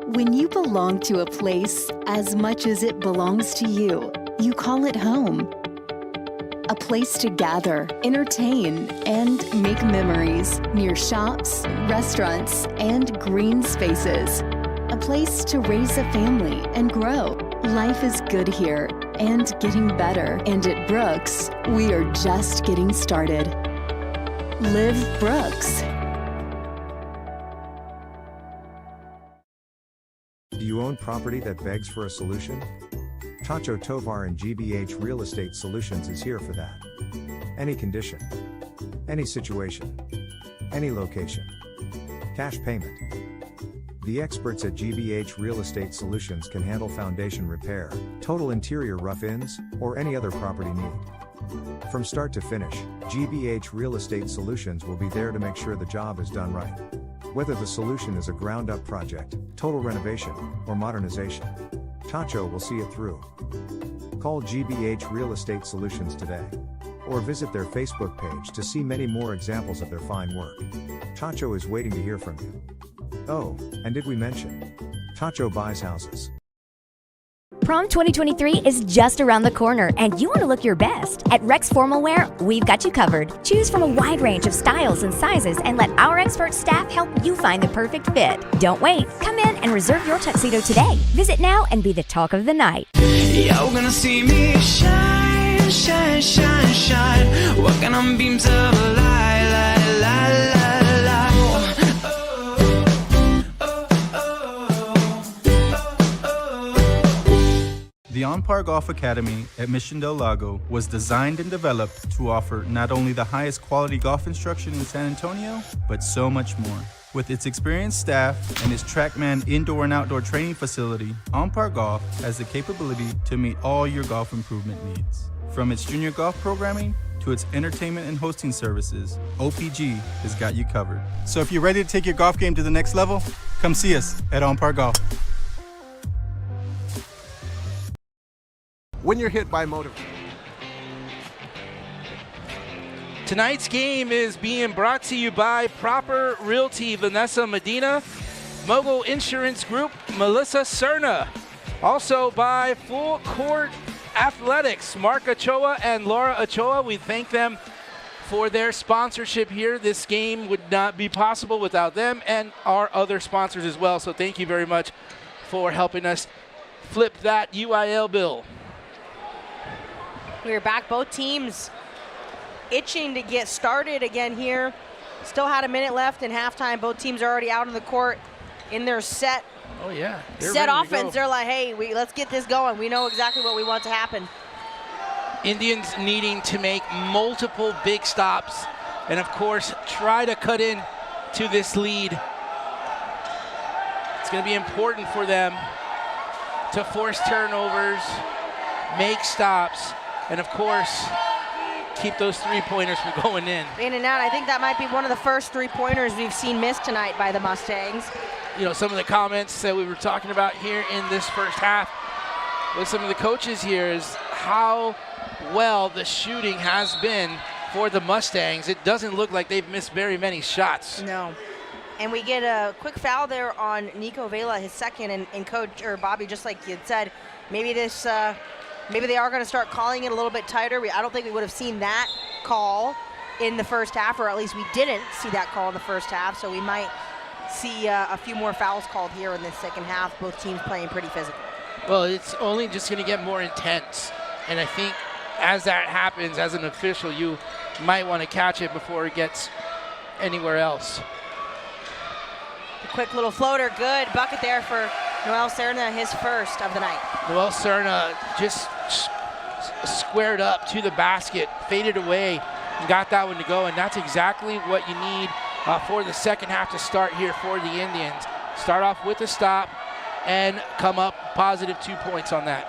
When you belong to a place as much as it belongs to you, you call it home. A place to gather, entertain, and make memories near shops, restaurants, and green spaces. A place to raise a family and grow. Life is good here and getting better. And at Brooks, we are just getting started. Live Brooks. Do you own property that begs for a solution? Tacho Tovar and GBH Real Estate Solutions is here for that. Any condition, any situation, any location. Cash payment. The experts at GBH Real Estate Solutions can handle foundation repair, total interior rough-ins, or any other property need. From start to finish, GBH Real Estate Solutions will be there to make sure the job is done right. Whether the solution is a ground-up project, total renovation, or modernization, Tacho will see it through. Call GBH Real Estate Solutions today, or visit their Facebook page to see many more examples of their fine work. Tacho is waiting to hear from you. Oh, and did we mention? Tacho buys houses. Prom 2023 is just around the corner, and you want to look your best. At Rex Formal Wear, we've got you covered. Choose from a wide range of styles and sizes and let our expert staff help you find the perfect fit. Don't wait. Come in and reserve your tuxedo today. Visit now and be the talk of the night. You're gonna see me shine, shine, shine, shine. Walking on beams of light, light, light, light. The On Par Golf Academy at Mission Del Lago was designed and developed to offer not only the highest quality golf instruction in San Antonio, but so much more. With its experienced staff and its TrackMan indoor and outdoor training facility, On Par Golf has the capability to meet all your golf improvement needs. From its junior golf programming to its entertainment and hosting services, OPG has got you covered. So if you're ready to take your golf game to the next level, come see us at On Par Golf. When you're hit by motor. Tonight's game is being brought to you by Proper Realty, Vanessa Medina, Mogul Insurance Group, Melissa Cerna. Also by Full Court Athletics, Mark Ochoa and Laura Ochoa. We thank them for their sponsorship here. This game would not be possible without them and our other sponsors as well. So thank you very much for helping us flip that UIL bill. We're back. Both teams itching to get started again here. Still had a minute left in halftime. Both teams are already out on the court in their set. Oh yeah, set offense. They're like, hey, let's get this going. We know exactly what we want to happen. Indians needing to make multiple big stops and of course try to cut in to this lead. It's going to be important for them to force turnovers, make stops, and of course, keep those three-pointers from going in. In and out. I think that might be one of the first three-pointers we've seen missed tonight by the Mustangs. You know, some of the comments that we were talking about here in this first half with some of the coaches here is how well the shooting has been for the Mustangs. It doesn't look like they've missed very many shots. No. And we get a quick foul there on Nico Vela, his second, and Coach, or Bobby, just like you had said, maybe this... maybe they are going to start calling it a little bit tighter. I don't think we would have seen that call in the first half, or at least we didn't see that call in the first half. So we might see a few more fouls called here in the second half. Both teams playing pretty physical. Well, it's only just going to get more intense. And I think as that happens, as an official, you might want to catch it before it gets anywhere else. A quick little floater, good bucket there for Noel Cerna, his first of the night. Noel Cerna just squared up to the basket, faded away, and got that one to go. And that's exactly what you need for the second half to start here for the Indians. Start off with a stop and come up positive 2 points on that.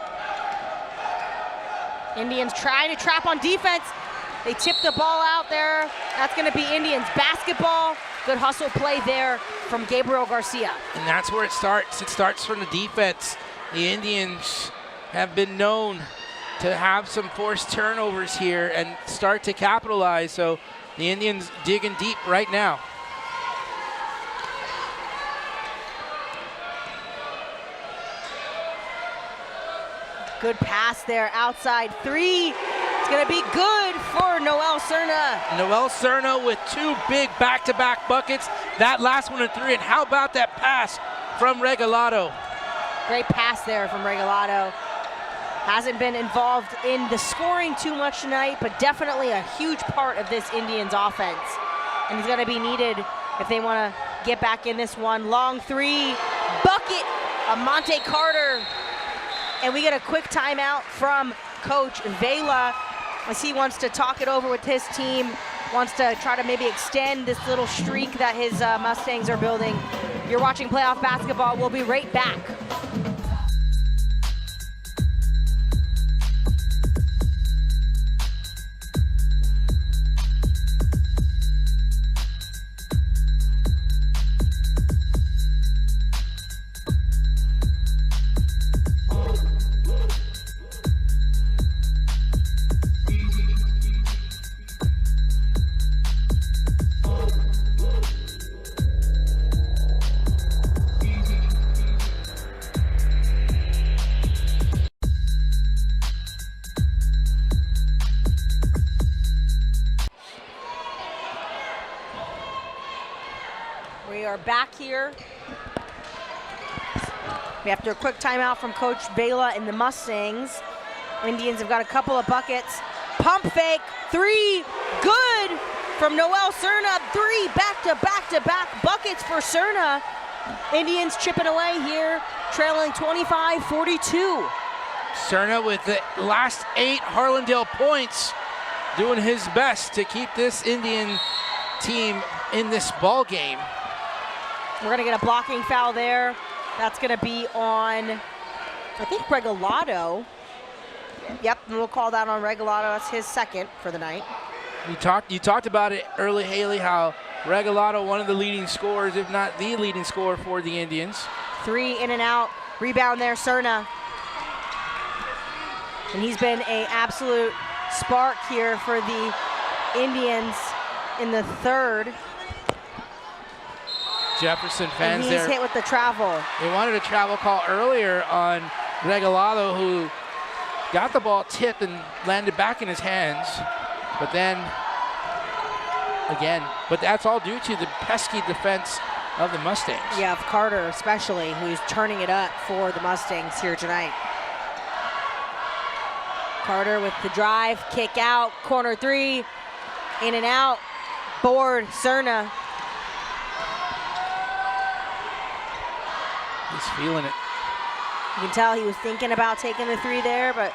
Indians trying to trap on defense. They tip the ball out there. That's going to be Indians basketball. Good hustle play there from Gabriel Garcia. And that's where it starts. It starts from the defense. The Indians have been known to have some forced turnovers here and start to capitalize. So the Indians digging deep right now. Good pass there, outside three. It's gonna be good for Noel Cerna. Noel Cerna with two big back-to-back buckets. That last one a three, and how about that pass from Regalado? Great pass there from Regalado. Hasn't been involved in the scoring too much tonight, but definitely a huge part of this Indians offense. And he's gonna be needed if they wanna get back in this one. Long three, bucket of Monte Carter. And we get a quick timeout from Coach Vela as he wants to talk it over with his team, wants to try to maybe extend this little streak that his Mustangs are building. You're watching playoff basketball. We'll be right back. are back here. We after a quick timeout from Coach Vela and the Mustangs. Indians have got a couple of buckets. Pump fake, 3, good from Noel Cerna. 3 back-to-back buckets for Cerna. Indians chipping away here, trailing 25-42. Cerna with the last 8 Harlandale points, doing his best to keep this Indian team in this ball game. We're gonna get a blocking foul there. That's gonna be on, I think, Regalado. Yep, and we'll call that on Regalado. That's his second for the night. You talked about it early, Haley, how Regalado, one of the leading scorers, if not the leading scorer for the Indians. 3 in and out, rebound there, Cerna. And he's been an absolute spark here for the Indians in the third. Jefferson fans and he's there. Hit with the travel. They wanted a travel call earlier on Regalado, who got the ball tipped and landed back in his hands. But then, again, but that's all due to the pesky defense of the Mustangs. Yeah, of Carter especially, who's turning it up for the Mustangs here tonight. Carter with the drive, kick out, corner 3, in and out, board, Cerna. He's feeling it. You can tell he was thinking about taking the 3 there, but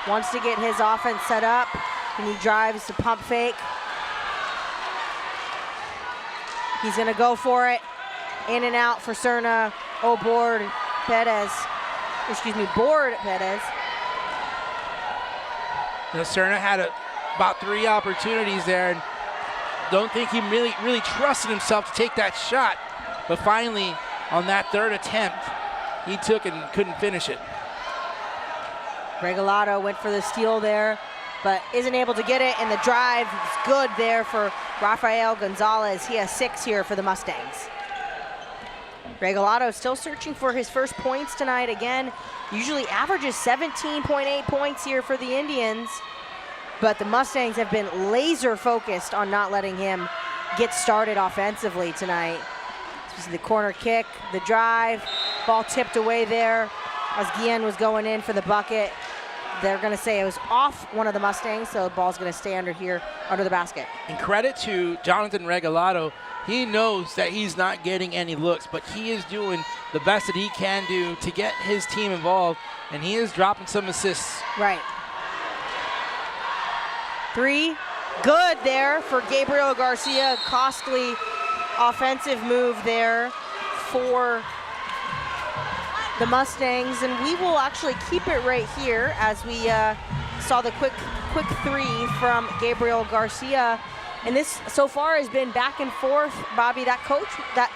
wants to get his offense set up, and he drives the pump fake. He's gonna go for it. In and out for Cerna. Oh, board Perez. Board Perez. You know, Cerna had about 3 opportunities there, and don't think he really trusted himself to take that shot. But finally, on that third attempt, he took and couldn't finish it. Regalado went for the steal there, but isn't able to get it, and the drive is good there for Rafael Gonzalez. He has 6 here for the Mustangs. Regalado still searching for his first points tonight. Again, usually averages 17.8 points here for the Indians, but the Mustangs have been laser focused on not letting him get started offensively tonight. This is the corner kick, the drive, ball tipped away there as Guillen was going in for the bucket. They're gonna say it was off one of the Mustangs, so the ball's gonna stay under here, under the basket. And credit to Jonathan Regalado. He knows that he's not getting any looks, but he is doing the best that he can do to get his team involved, and he is dropping some assists. Right. 3, good there for Gabriel Garcia. Costly offensive move there for the Mustangs, and we will actually keep it right here as we saw the quick 3 from Gabriel Garcia. And this so far has been back and forth, Bobby. That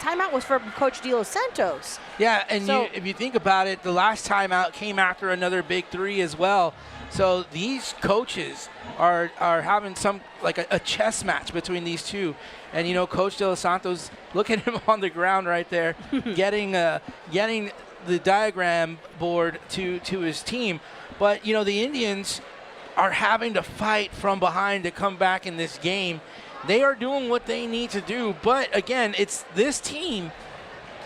timeout was from Coach De Los Santos. Yeah, and if you think about it, the last timeout came after another big 3 as well. So these coaches are having some, like a chess match between these two. And, you know, Coach De Los Santos, look at him on the ground right there, getting the diagram board to his team. But, you know, the Indians are having to fight from behind to come back in this game. They are doing what they need to do. But, again, it's this team.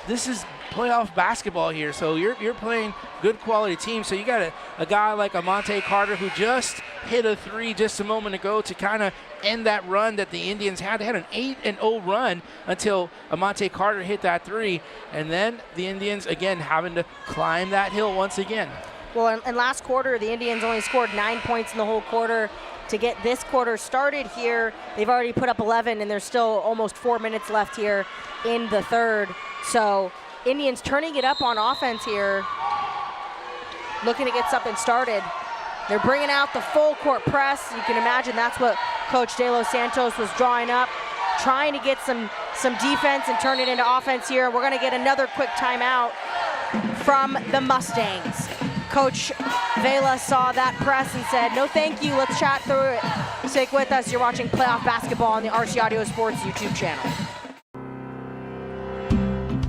This is playoff basketball here. So you're playing good quality team. So you got a guy like Amante Carter who just hit a 3 just a moment ago to kind of end that run that the Indians had. They had an 8-0 run until Amante Carter hit that 3. And then the Indians, again, having to climb that hill once again. Well, in last quarter, the Indians only scored 9 points in the whole quarter. To get this quarter started here, they've already put up 11, and there's still almost 4 minutes left here in the third. So Indians turning it up on offense here, looking to get something started. They're bringing out the full court press. You can imagine that's what Coach De Los Santos was drawing up, trying to get some defense and turn it into offense here. We're going to get another quick timeout from the Mustangs. Coach Vela saw that press and said, no thank you, let's chat through it. Stick with us, you're watching playoff basketball on the RC Audio Sports YouTube channel.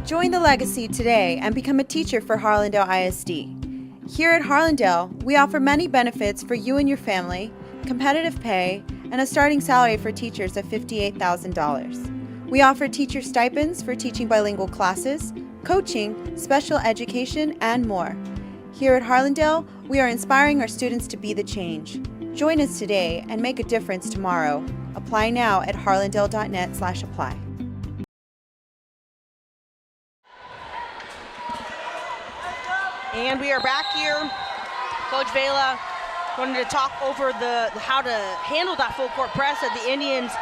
Join the legacy today and become a teacher for Harlandale ISD. Here at Harlandale, we offer many benefits for you and your family, competitive pay, and a starting salary for teachers of $58,000. We offer teacher stipends for teaching bilingual classes, coaching, special education, and more. Here at Harlandale, we are inspiring our students to be the change. Join us today and make a difference tomorrow. Apply now at harlandale.net/apply. And we are back here. Coach Vela wanted to talk over how to handle that full court press that the Indians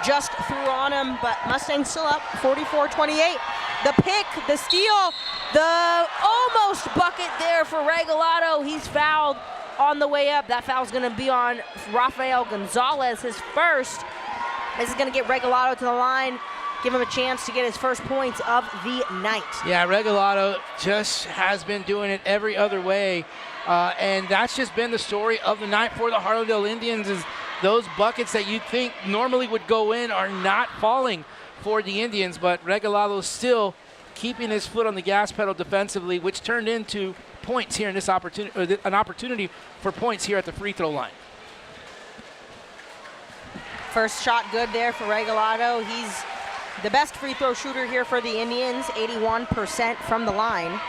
just threw on him, but Mustangs still up 44-28. The pick, the steal, the almost bucket there for Regalado. He's fouled on the way up. That foul's going to be on Rafael Gonzalez, his first. This is going to get Regalado to the line, give him a chance to get his first points of the night. Yeah, Regalado just has been doing it every other way, and that's just been the story of the night for the Harlandale Indians. Is those buckets that you'd think normally would go in are not falling for the Indians, but Regalado still keeping his foot on the gas pedal defensively, which turned into points here in this opportunity, an opportunity for points here at the free throw line. First shot good there for Regalado. He's the best free throw shooter here for the Indians, 81% from the line.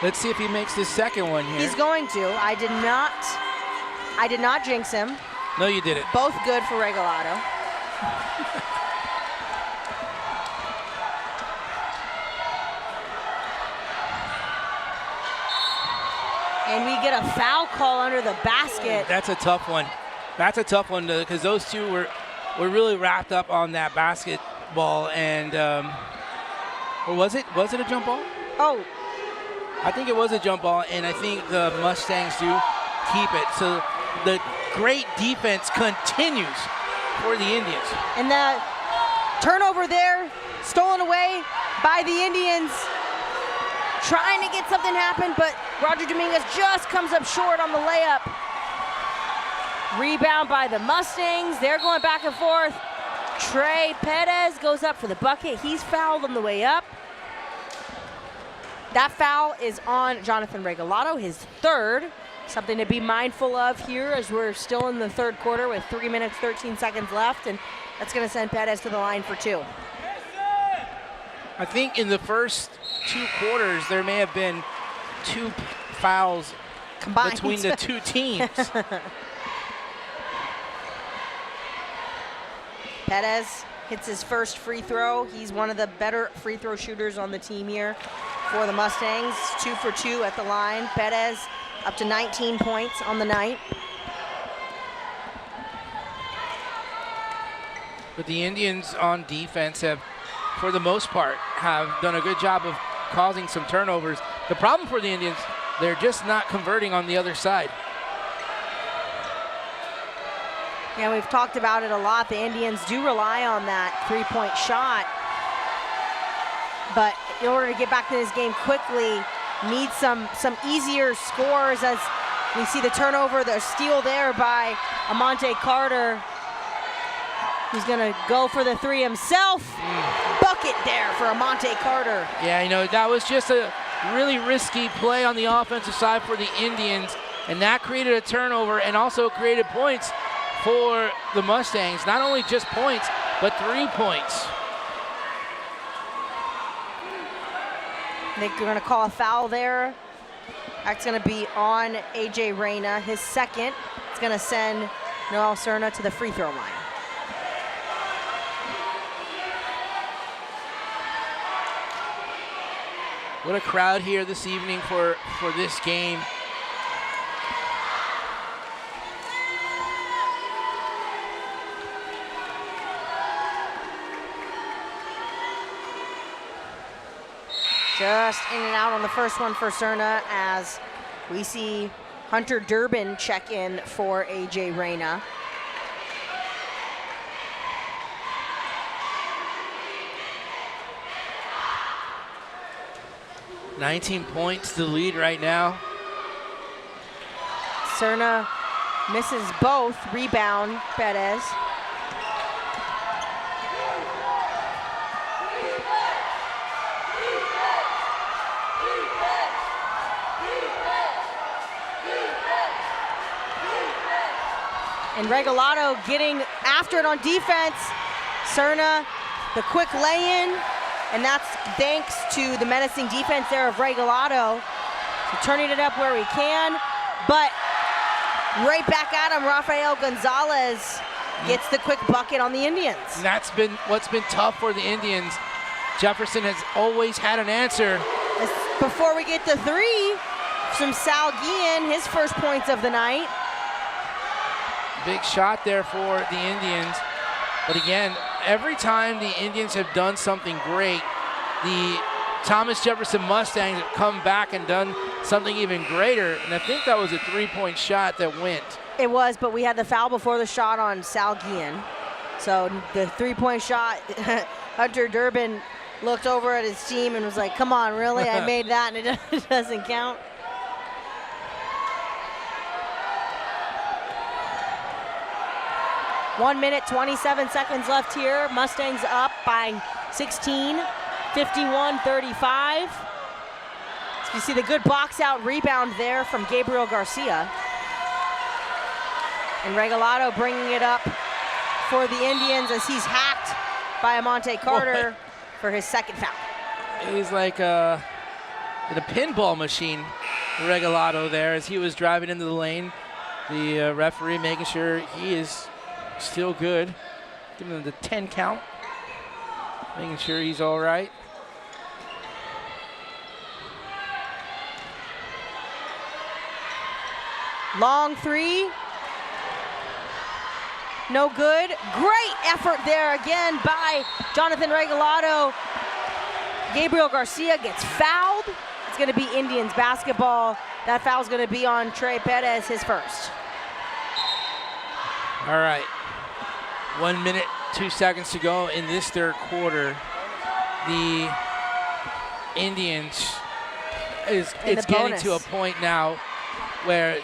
Let's see if he makes this second one here. He's going to. I did not jinx him. No, you didn't. Both good for Regalado. And we get a foul call under the basket. That's a tough one. That's a tough one because those two were really wrapped up on that basketball, and or was it a jump ball? Oh, I think it was a jump ball, and I think the Mustangs do keep it. So the great defense continues for the Indians. And the turnover there, stolen away by the Indians. Trying to get something happen, but Roger Dominguez just comes up short on the layup. Rebound by the Mustangs. They're going back and forth. Trey Perez goes up for the bucket. He's fouled on the way up. That foul is on Jonathan Regalado, his third. Something to be mindful of here as we're still in the third quarter with 3 minutes, 13 seconds left, and that's going to send Perez to the line for two. I think in the first 2 quarters, there may have been 2 fouls combined between the two teams. Perez hits his first free throw. He's one of the better free throw shooters on the team here for the Mustangs. 2 for 2 at the line. Perez up to 19 points on the night. But the Indians on defense have, for the most part, have done a good job of causing some turnovers. The problem for the Indians, they're just not converting on the other side. Yeah, we've talked about it a lot. The Indians do rely on that three-point shot. But in order to get back to this game quickly, need some easier scores as we see the turnover, the steal there by Amante Carter. He's gonna go for the three himself. Bucket there for Amante Carter. Yeah, you know, that was just a really risky play on the offensive side for the Indians, and that created a turnover and also created points for the Mustangs. Not only just points, but 3 points. They're gonna call a foul there. That's gonna be on AJ Reyna, his second. It's gonna send Noel Cerna to the free throw line. What a crowd here this evening for this game. Just in and out on the first one for Cerna as we see Hunter Durbin check in for AJ Reyna. $19 points to lead right now. Cerna misses both. Rebound, Perez. And Regalado getting after it on defense. Serna, the quick lay-in, and that's thanks to the menacing defense there of Regalado. So turning it up where we can, but right back at him, Rafael Gonzalez gets the quick bucket on the Indians. And that's been what's been tough for the Indians. Jefferson has always had an answer. Before we get to three, from Sal Guillen, his first points of the night. Big shot there for the Indians. But again, every time the Indians have done something great, the Thomas Jefferson Mustangs have come back and done something even greater. And I think that was a three-point shot that went. It was, but we had the foul before the shot on Sal Guillen. So the three-point shot, Hunter Durbin looked over at his team and was like, come on, really? I made that and it doesn't count? One minute, 27 seconds left here. Mustangs up by 16, 51-35. So you see the good box out rebound there from Gabriel Garcia. And Regalado bringing it up for the Indians as he's hacked by Amante Carter for his second foul. He's like in a pinball machine, Regalado there, as he was driving into the lane. The referee making sure he is still good, giving him the 10 count, making sure he's all right. Long three. No good. Great effort there again by Jonathan Regalado. Gabriel Garcia gets fouled. It's going to be Indians basketball. That foul's going to be on Trey Perez, his first. All right. 1 minute, 2 seconds to go in this third quarter. The Indians it's getting to a point now where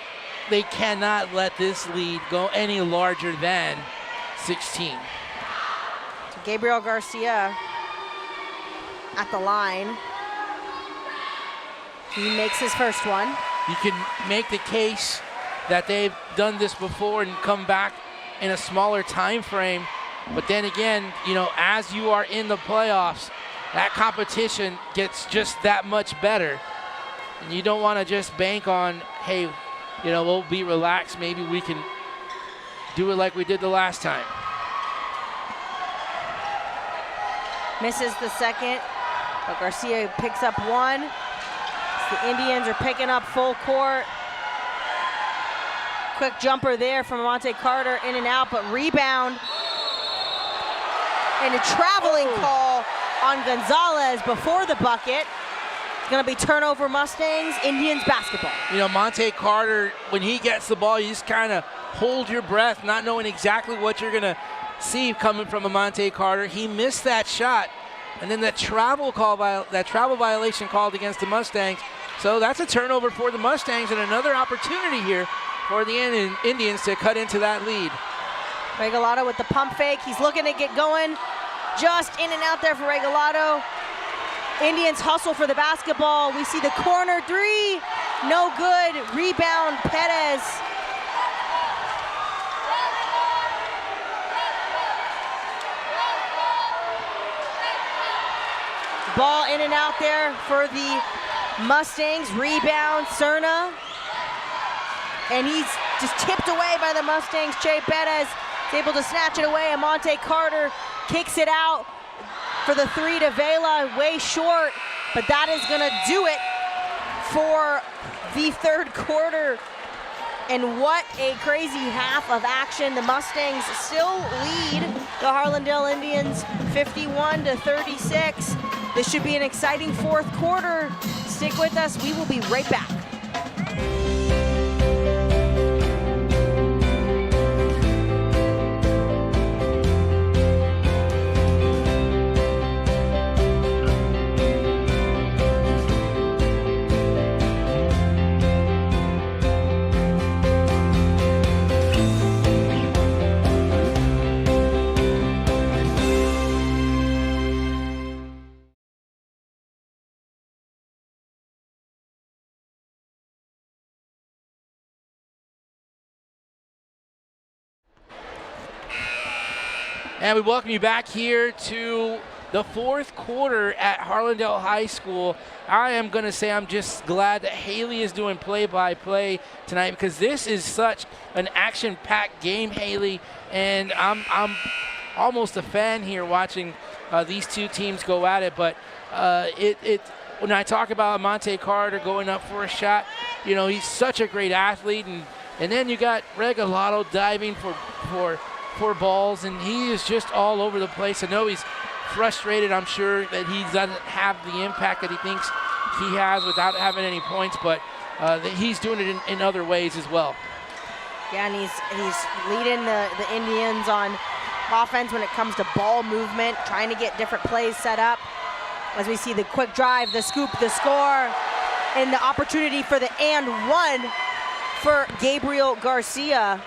they cannot let this lead go any larger than 16. So Gabriel Garcia at the line. He makes his first one. You can make the case that they've done this before and come back in a smaller time frame. But then again, you know, as you are in the playoffs, that competition gets just that much better. And you don't want to just bank on, hey, you know, we'll be relaxed. Maybe we can do it like we did the last time. Misses the second, but Garcia picks up one. The Indians are picking up full court. Quick jumper there from Monte Carter, in and out, but rebound. And a traveling call on Gonzalez before the bucket. It's gonna be turnover Mustangs, Indians basketball. You know, Monte Carter, when he gets the ball, you just kind of hold your breath, not knowing exactly what you're gonna see coming from a Monte Carter. He missed that shot, and then that travel violation called against the Mustangs. So that's a turnover for the Mustangs and another opportunity here for the Indians to cut into that lead. Regalado with the pump fake. He's looking to get going. Just in and out there for Regalado. Indians hustle for the basketball. We see the corner three. No good. Rebound, Perez. Ball in and out there for the Mustangs. Rebound, Serna. And he's just tipped away by the Mustangs. Che Perez is able to snatch it away. Amante Carter kicks it out for the three to Vela, way short, but that is gonna do it for the third quarter. And what a crazy half of action. The Mustangs still lead the Harlandale Indians 51-36. This should be an exciting fourth quarter. Stick with us, we will be right back. And we welcome you back here to the fourth quarter at Harlandale High School. I am going to say I'm just glad that Haley is doing play-by-play tonight because this is such an action-packed game, Haley, and I'm almost a fan here watching these two teams go at it. But when I talk about Monte Carter going up for a shot, you know, he's such a great athlete, and then you got Regalado diving for balls, and he is just all over the place. I know he's frustrated, I'm sure, that he doesn't have the impact that he thinks he has without having any points, but he's doing it in other ways as well. Yeah, and he's leading the Indians on offense when it comes to ball movement, trying to get different plays set up. As we see the quick drive, the scoop, the score, and the opportunity for the and one for Gabriel Garcia.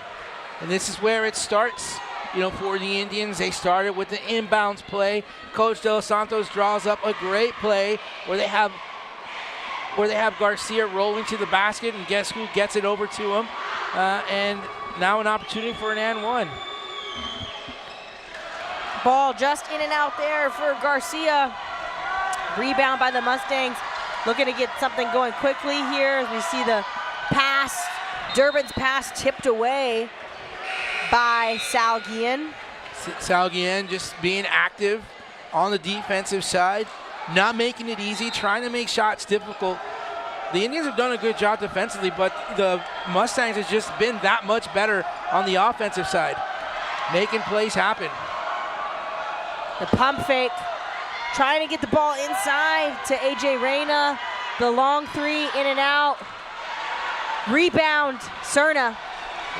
And this is where it starts, you know, for the Indians. They started with the inbounds play. Coach De Los Santos draws up a great play where they have Garcia rolling to the basket, and guess who gets it over to him? And now an opportunity for an and one. Ball just in and out there for Garcia. Rebound by the Mustangs. Looking to get something going quickly here as we see the pass, Durbin's pass tipped away by Sal Guillen. Sal Guillen just being active on the defensive side, not making it easy, trying to make shots difficult. The Indians have done a good job defensively, but the Mustangs has just been that much better on the offensive side, making plays happen. The pump fake, trying to get the ball inside to A.J. Reyna. The long three, in and out. Rebound, Cerna.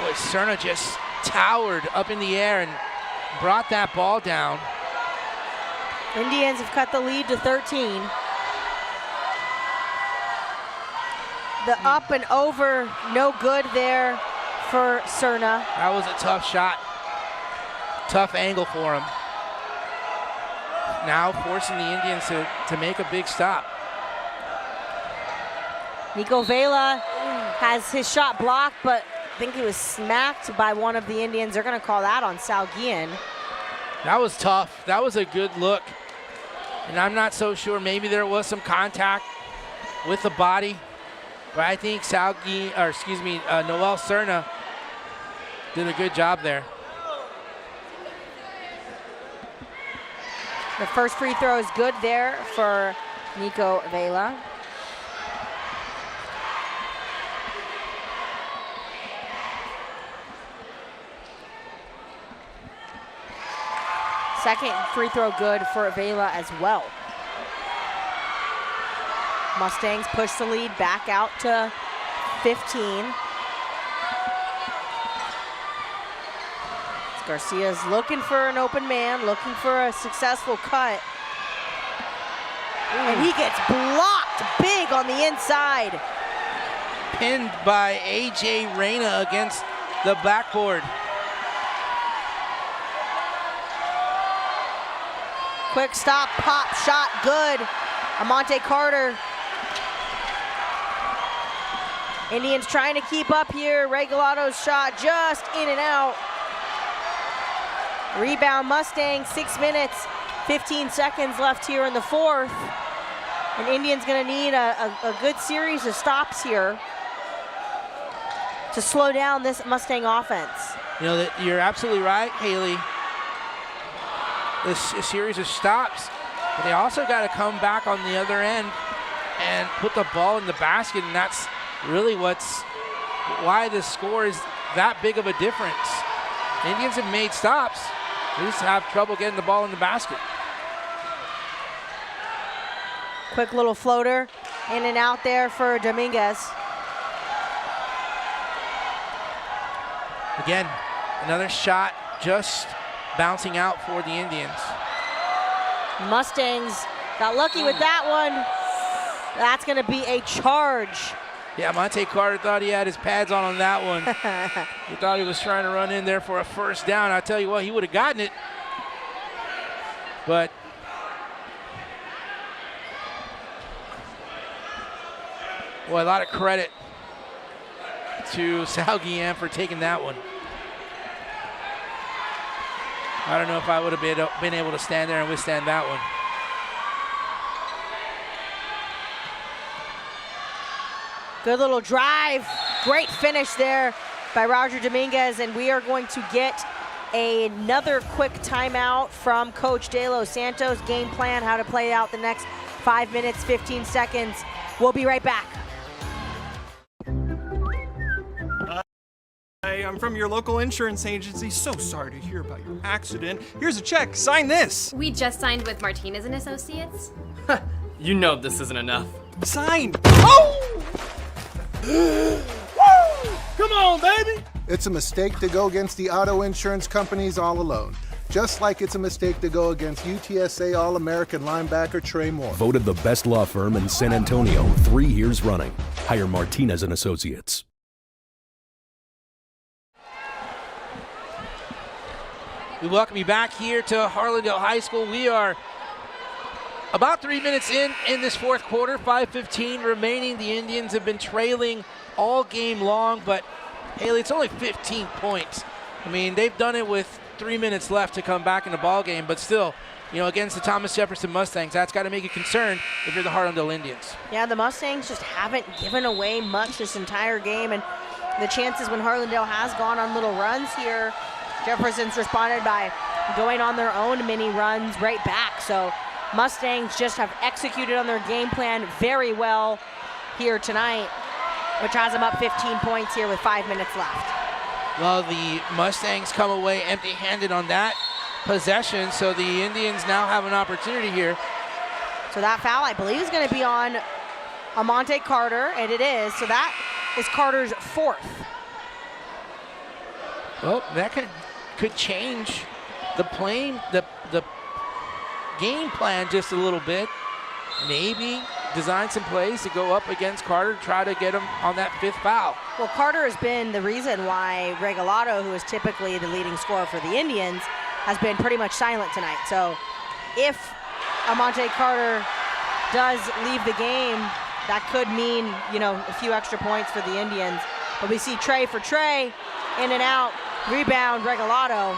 Boy, Cerna just towered up in the air and brought that ball down. Indians have cut the lead to 13. The up and over, no good there for Cerna. That was a tough shot. Tough angle for him. Now forcing the Indians to make a big stop. Nico Vela has his shot blocked, but I think he was smacked by one of the Indians. They're going to call that on Sal Guillen. That was tough. That was a good look. And I'm not so sure. Maybe there was some contact with the body. But I think Noel Cerna did a good job there. The first free throw is good there for Nico Vela. Second free throw good for Vela as well. Mustangs push the lead back out to 15. Garcia's looking for an open man, looking for a successful cut. And he gets blocked big on the inside. Pinned by A.J. Reyna against the backboard. Quick stop, pop, shot, good. Amonte Carter. Indians trying to keep up here. Regalado's shot just in and out. Rebound Mustangs, 6 minutes, 15 seconds left here in the fourth. And Indians gonna need a good series of stops here to slow down this Mustang offense. You know, you're absolutely right, Haley. This series of stops, but they also got to come back on the other end and put the ball in the basket, and that's really why the score is that big of a difference. Indians have made stops. They just have trouble getting the ball in the basket. Quick little floater in and out there for Dominguez. Again, another shot just bouncing out for the Indians. Mustangs got lucky with that one. That's going to be a charge. Yeah, Monte Carter thought he had his pads on that one. He thought he was trying to run in there for a first down. I tell you what, he would have gotten it. But boy, a lot of credit to Sal Guillen for taking that one. I don't know if I would have been able to stand there and withstand that one. Good little drive. Great finish there by Roger Dominguez, and we are going to get another quick timeout from Coach De Los Santos. Game plan, how to play out the next 5 minutes, 15 seconds. We'll be right back. Hi, I'm from your local insurance agency. So sorry to hear about your accident. Here's a check. Sign this. We just signed with Martinez and Associates. You know this isn't enough. Sign. Oh! Come on, baby! It's a mistake to go against the auto insurance companies all alone. Just like it's a mistake to go against UTSA All-American linebacker Trey Moore. Voted the best law firm in San Antonio 3 years running. Hire Martinez and Associates. We welcome you back here to Harlandale High School. We are about 3 minutes in this fourth quarter, 5:15 remaining. The Indians have been trailing all game long, but Haley, it's only 15 points. I mean, they've done it with 3 minutes left to come back in the ball game, but still, you know, against the Thomas Jefferson Mustangs, that's got to make you concerned if you're the Harlandale Indians. Yeah, the Mustangs just haven't given away much this entire game, and the chances when Harlandale has gone on little runs here, Jefferson's responded by going on their own mini runs right back. So Mustangs just have executed on their game plan very well here tonight, which has them up 15 points here with 5 minutes left. Well, the Mustangs come away empty-handed on that possession, so the Indians now have an opportunity here. So that foul, I believe, is going to be on Amonte Carter, and it is. So that is Carter's fourth. Well, that could change the game plan just a little bit. Maybe design some plays to go up against Carter, try to get him on that fifth foul. Well, Carter has been the reason why Regalado, who is typically the leading scorer for the Indians, has been pretty much silent tonight. So if Amonte Carter does leave the game, that could mean, you know, a few extra points for the Indians. But we see Trey for Trey, in and out, rebound, Regalado.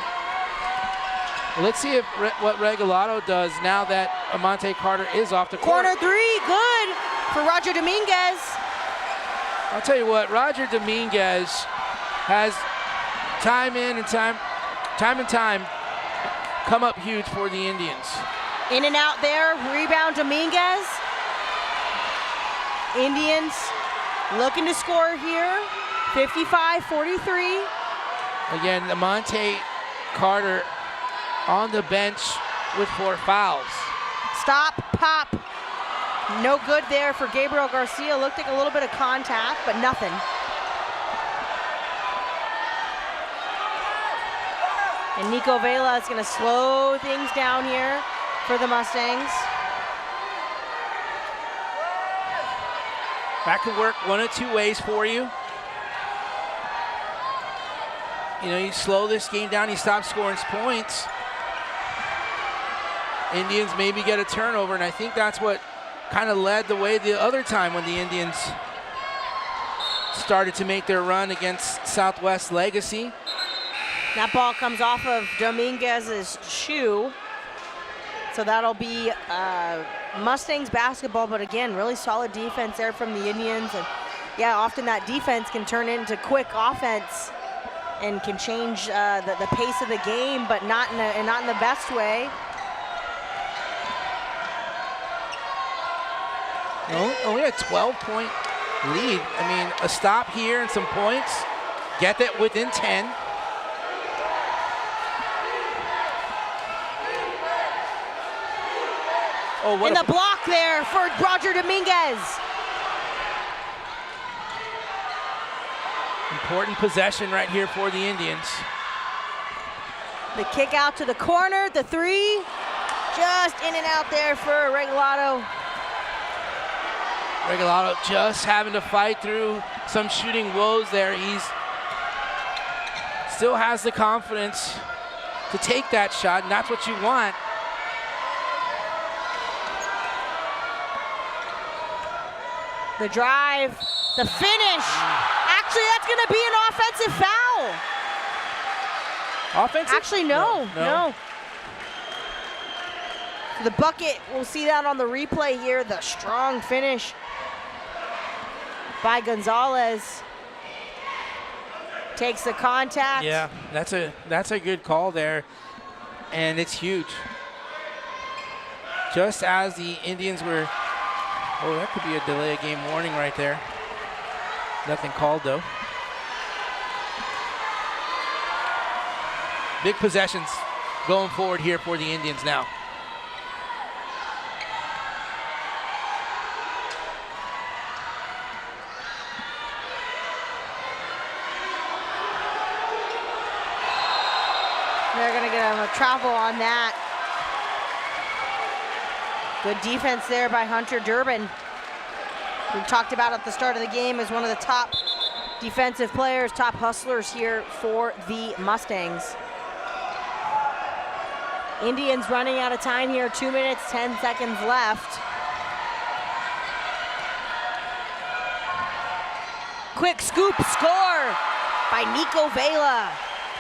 Well, let's see what Regalado does now that Amonte Carter is off the court. Corner three, good for Roger Dominguez. I'll tell you what, Roger Dominguez has time and time come up huge for the Indians. In and out there, rebound Dominguez. Indians looking to score here, 55-43. Again, Amonte Carter on the bench with 4 fouls. Stop, pop. No good there for Gabriel Garcia. Looked like a little bit of contact, but nothing. And Nico Vela is going to slow things down here for the Mustangs. That could work one of two ways for you. You know, you slow this game down, you stop scoring points. Indians maybe get a turnover, and I think that's what kind of led the way the other time when the Indians started to make their run against Southwest Legacy. That ball comes off of Dominguez's shoe. So that'll be Mustangs basketball, but again, really solid defense there from the Indians. And yeah, often that defense can turn into quick offense and can change the pace of the game, but not in the best way. Only a 12-point lead. I mean, a stop here and some points. Get that within 10. Oh, and the block there for Roger Dominguez. Important possession right here for the Indians. The kick out to the corner, the three. Just in and out there for Regalado. Regalado just having to fight through some shooting woes there. He's still has the confidence to take that shot, and that's what you want. The drive, the finish. Actually, that's going to be an offensive foul. Offensive? Actually, no. The bucket, we'll see that on the replay here. The strong finish by Gonzalez. Takes the contact. Yeah, that's a good call there, and it's huge. Just as the Indians were, oh, that could be a delay of game warning right there. Nothing called though. Big possessions going forward here for the Indians now. They're going to get a travel on that. Good defense there by Hunter Durbin. We talked about at the start of the game as one of the top defensive players, top hustlers here for the Mustangs. Indians running out of time here, 2 minutes, 10 seconds left. Quick scoop score by Nico Vela.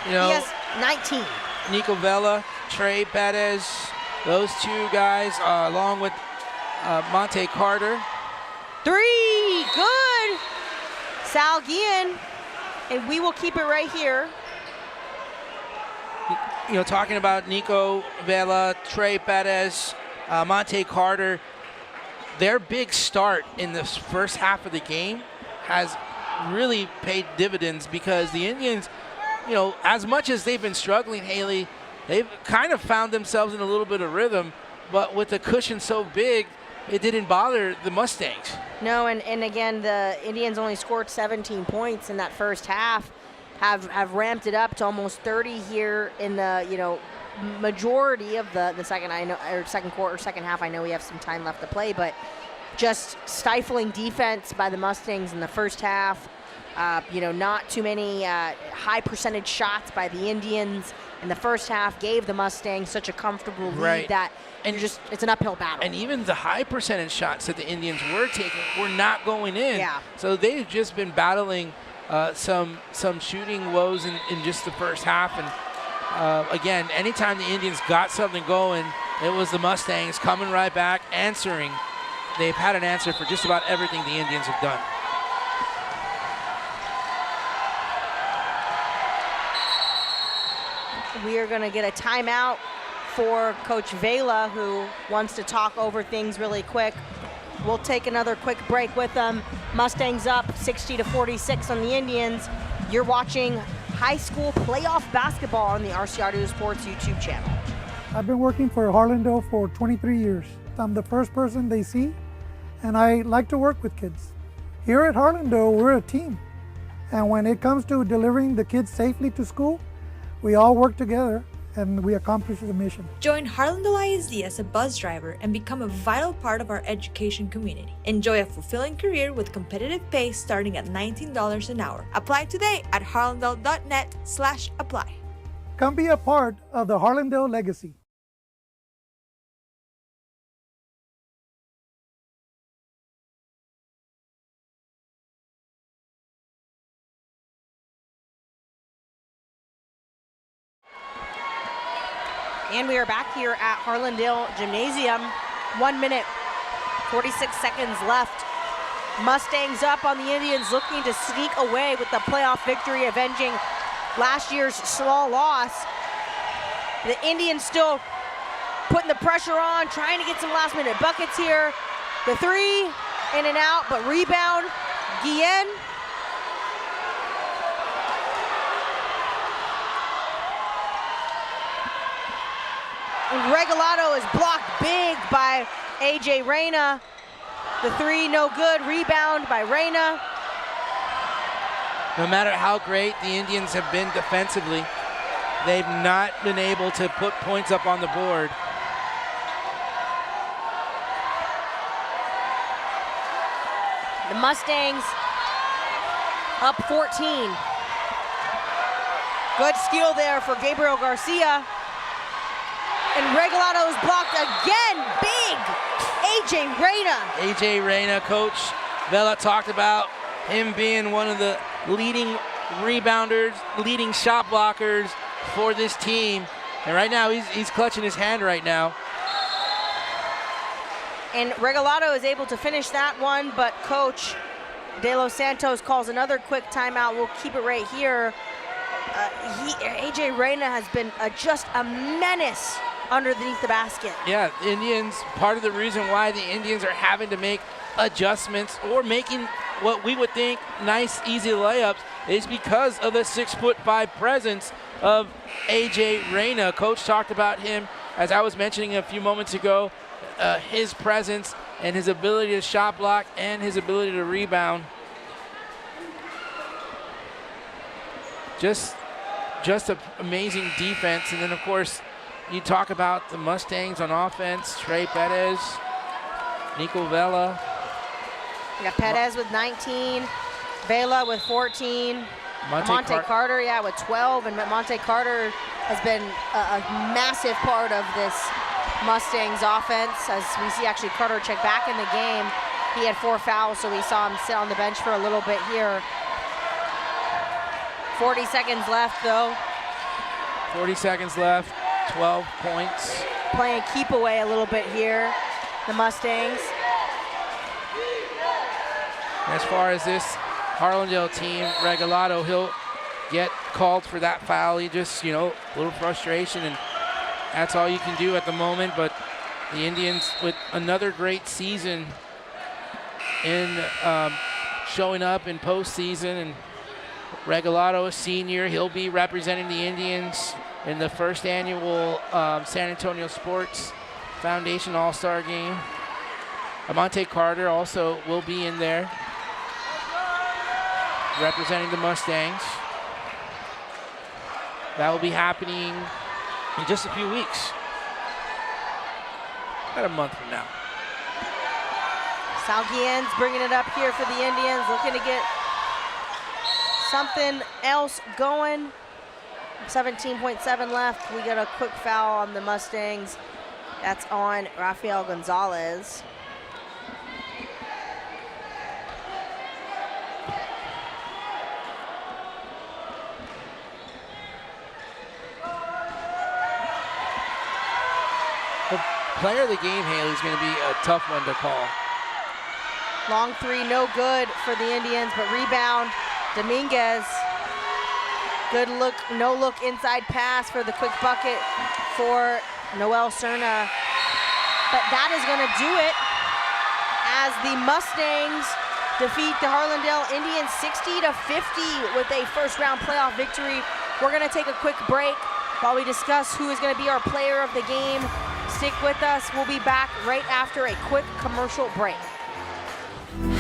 You know, he has 19. Nico Vela, Trey Perez, those two guys, along with Monte Carter. 3, good. Sal Guillen, and we will keep it right here. You know, talking about Nico Vela, Trey Perez, Monte Carter, their big start in the first half of the game has really paid dividends because the Indians, you know, as much as they've been struggling, Haley, they've kind of found themselves in a little bit of rhythm, but with the cushion so big, it didn't bother the Mustangs. No, and again, the Indians only scored 17 points in that first half, have ramped it up to almost 30 here in the, you know, majority of the second, I know, or second quarter, second half. I know we have some time left to play, but just stifling defense by the Mustangs in the first half. You know, not too many high percentage shots by the Indians in the first half gave the Mustangs such a comfortable lead that it's an uphill battle. And even the high percentage shots that the Indians were taking were not going in. Yeah. So they've just been battling some shooting woes in just the first half. And again, anytime the Indians got something going, it was the Mustangs coming right back, answering. They've had an answer for just about everything the Indians have done. We are going to get a timeout for Coach Vela, who wants to talk over things really quick. We'll take another quick break with them. Mustangs up 60-46 on the Indians. You're watching high school playoff basketball on the RCR Sports YouTube channel. I've been working for Harlandale for 23 years. I'm the first person they see, and I like to work with kids. Here at Harlandale, we're a team. And when it comes to delivering the kids safely to school, we all work together and we accomplish the mission. Join Harlandale ISD as a bus driver and become a vital part of our education community. Enjoy a fulfilling career with competitive pay starting at $19 an hour. Apply today at harlandale.net/apply. Come be a part of the Harlandale legacy. And we are back here at Harlandale Gymnasium. 1 minute, 46 seconds left. Mustangs up on the Indians, looking to sneak away with the playoff victory, avenging last year's small loss. The Indians still putting the pressure on, trying to get some last minute buckets here. The three, in and out, but rebound, Guillen. And Regalado is blocked big by A.J. Reyna. The three, no good. Rebound by Reyna. No matter how great the Indians have been defensively, they've not been able to put points up on the board. The Mustangs up 14. Good steal there for Gabriel Garcia. And Regalado is blocked again. Big A.J. Reyna. A.J. Reyna, Coach Vela talked about him being one of the leading rebounders, leading shot blockers for this team. And right now, he's clutching his hand right now. And Regalado is able to finish that one, but Coach De Los Santos calls another quick timeout. We'll keep it right here. AJ Reyna has been just a menace underneath the basket. Yeah, Indians, part of the reason why the Indians are having to make adjustments or making what we would think nice, easy layups is because of the 6'5" presence of AJ Reyna. Coach talked about him, as I was mentioning a few moments ago, his presence and his ability to shot block and his ability to rebound. Just an amazing defense. And then, of course, you talk about the Mustangs on offense. Trey Perez, Nico Vela. We got Perez with 19, Vela with 14, Monte Carter, with 12, and Monte Carter has been a massive part of this Mustangs offense. As we see, actually, Carter checked back in the game. He had 4 fouls, so we saw him sit on the bench for a little bit here. 40 seconds left, though. 40 seconds left, 12 points. Playing keep away a little bit here, the Mustangs. As far as this Harlandale team, Regalado, he'll get called for that foul. He just, a little frustration, and that's all you can do at the moment. But the Indians with another great season in showing up in postseason, and Regalado, a senior, he'll be representing the Indians in the first annual San Antonio Sports Foundation All-Star Game. Monte Carter also will be in there, representing the Mustangs. That will be happening in just a few weeks. About a month from now. Salguien's bringing it up here for the Indians, looking to get something else going. 17.7 left. We got a quick foul on the Mustangs. That's on Rafael Gonzalez. The player of the game, Haley, is going to be a tough one to call. Long three, no good for the Indians, but rebound, Dominguez. Good look, no look inside pass for the quick bucket for Noel Cerna. But that is going to do it as the Mustangs defeat the Harlandale Indians 60-50 with a first-round playoff victory. We're going to take a quick break while we discuss who is going to be our player of the game. Stick with us. We'll be back right after a quick commercial break.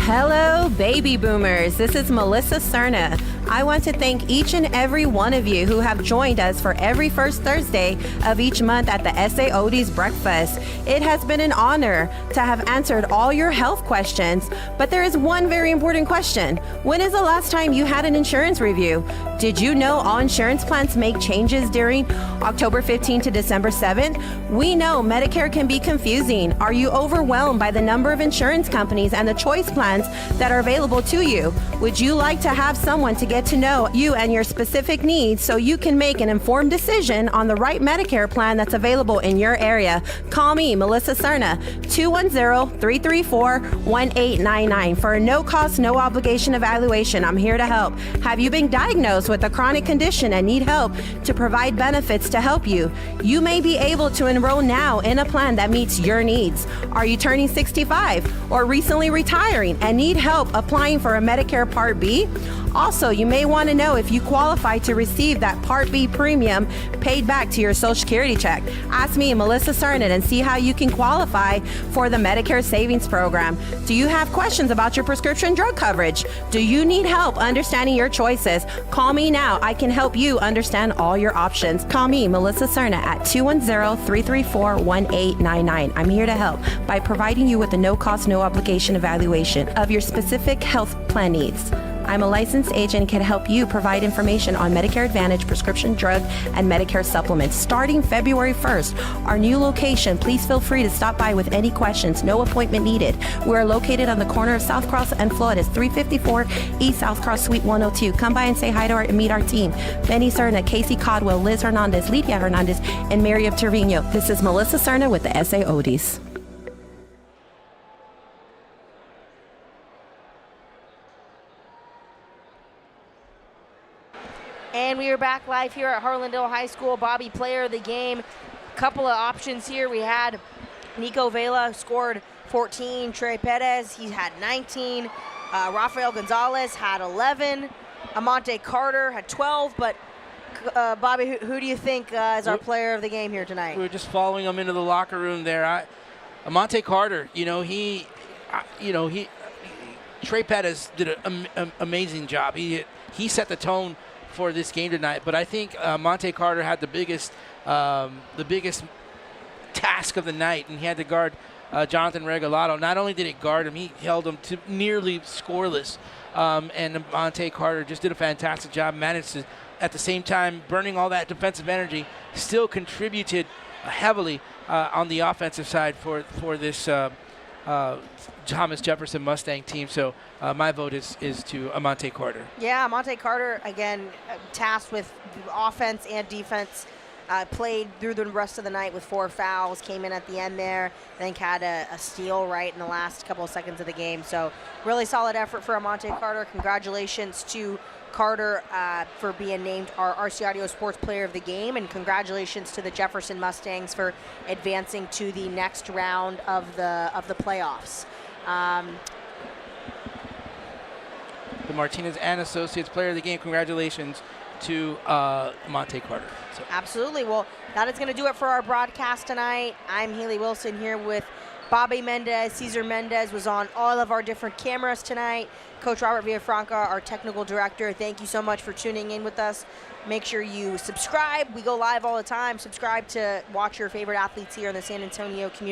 Hello, baby boomers. This is Melissa Cerna. I want to thank each and every one of you who have joined us for every first Thursday of each month at the SAOD's Breakfast. It has been an honor to have answered all your health questions, but there is one very important question. When is the last time you had an insurance review? Did you know all insurance plans make changes during October 15 to December 7th? We know Medicare can be confusing. Are you overwhelmed by the number of insurance companies and the choice plans that are available to you? Would you like to have someone to get to know you and your specific needs so you can make an informed decision on the right Medicare plan that's available in your area? Call me, Melissa Cerna, 210-334-1899 for a no-cost, no-obligation evaluation. I'm here to help. Have you been diagnosed with a chronic condition and need help to provide benefits to help you? You may be able to enroll now in a plan that meets your needs. Are you turning 65 or recently retiring and need help applying for a Medicare Part B? Also, you may want to know if you qualify to receive that Part B premium paid back to your Social Security check. Ask me, Melissa Cernan, and see how you can qualify for the Medicare Savings Program. Do you have questions about your prescription drug coverage? Do you need help understanding your choices? Call me now. I can help you understand all your options. Call me, Melissa Cerna, at 210-334-1899. I'm here to help by providing you with a no-cost, no-obligation evaluation of your specific health plan needs. I'm a licensed agent and can help you provide information on Medicare Advantage, prescription drug, and Medicare supplements. Starting February 1st, our new location, please feel free to stop by with any questions. No appointment needed. We are located on the corner of South Cross and Flores, 354 East South Cross Suite 102. Come by and say hi to and meet our team. Benny Serna, Casey Codwell, Liz Hernandez, Lydia Hernandez, and Miriam Trevino. This is Melissa Serna with the SA Odies. And we are back live here at Harlandale High School. Bobby, player of the game. Couple of options here. We had Nico Vela scored 14. Trey Perez, he had 19. Rafael Gonzalez had 11. Amante Carter had 12. But Bobby, who do you think is our player of the game here tonight? We were just following him into the locker room there. Amante Carter, Trey Perez did an amazing job. He set the tone for this game tonight, but I think Monte Carter had the biggest task of the night, and he had to guard Jonathan Regalado. Not only did he guard him, he held him to nearly scoreless, and Monte Carter just did a fantastic job, managed to, at the same time, burning all that defensive energy, still contributed heavily on the offensive side for this Thomas Jefferson Mustang team. So my vote is to Amante Carter. Yeah, Amante Carter, again, tasked with offense and defense. Played through the rest of the night with 4 fouls, came in at the end there, I think had a steal right in the last couple of seconds of the game. So really solid effort for Amante Carter. Congratulations to Carter for being named our RC Audio Sports Player of the Game, and congratulations to the Jefferson Mustangs for advancing to the next round of the playoffs. The Martinez and Associates Player of the Game. Congratulations to Monte Carter. So. Absolutely. Well, that is going to do it for our broadcast tonight. I'm Haley Wilson here with Bobby Mendez. Cesar Mendez was on all of our different cameras tonight. Coach Robert Villafranca, our technical director, thank you so much for tuning in with us. Make sure you subscribe. We go live all the time. Subscribe to watch your favorite athletes here in the San Antonio community.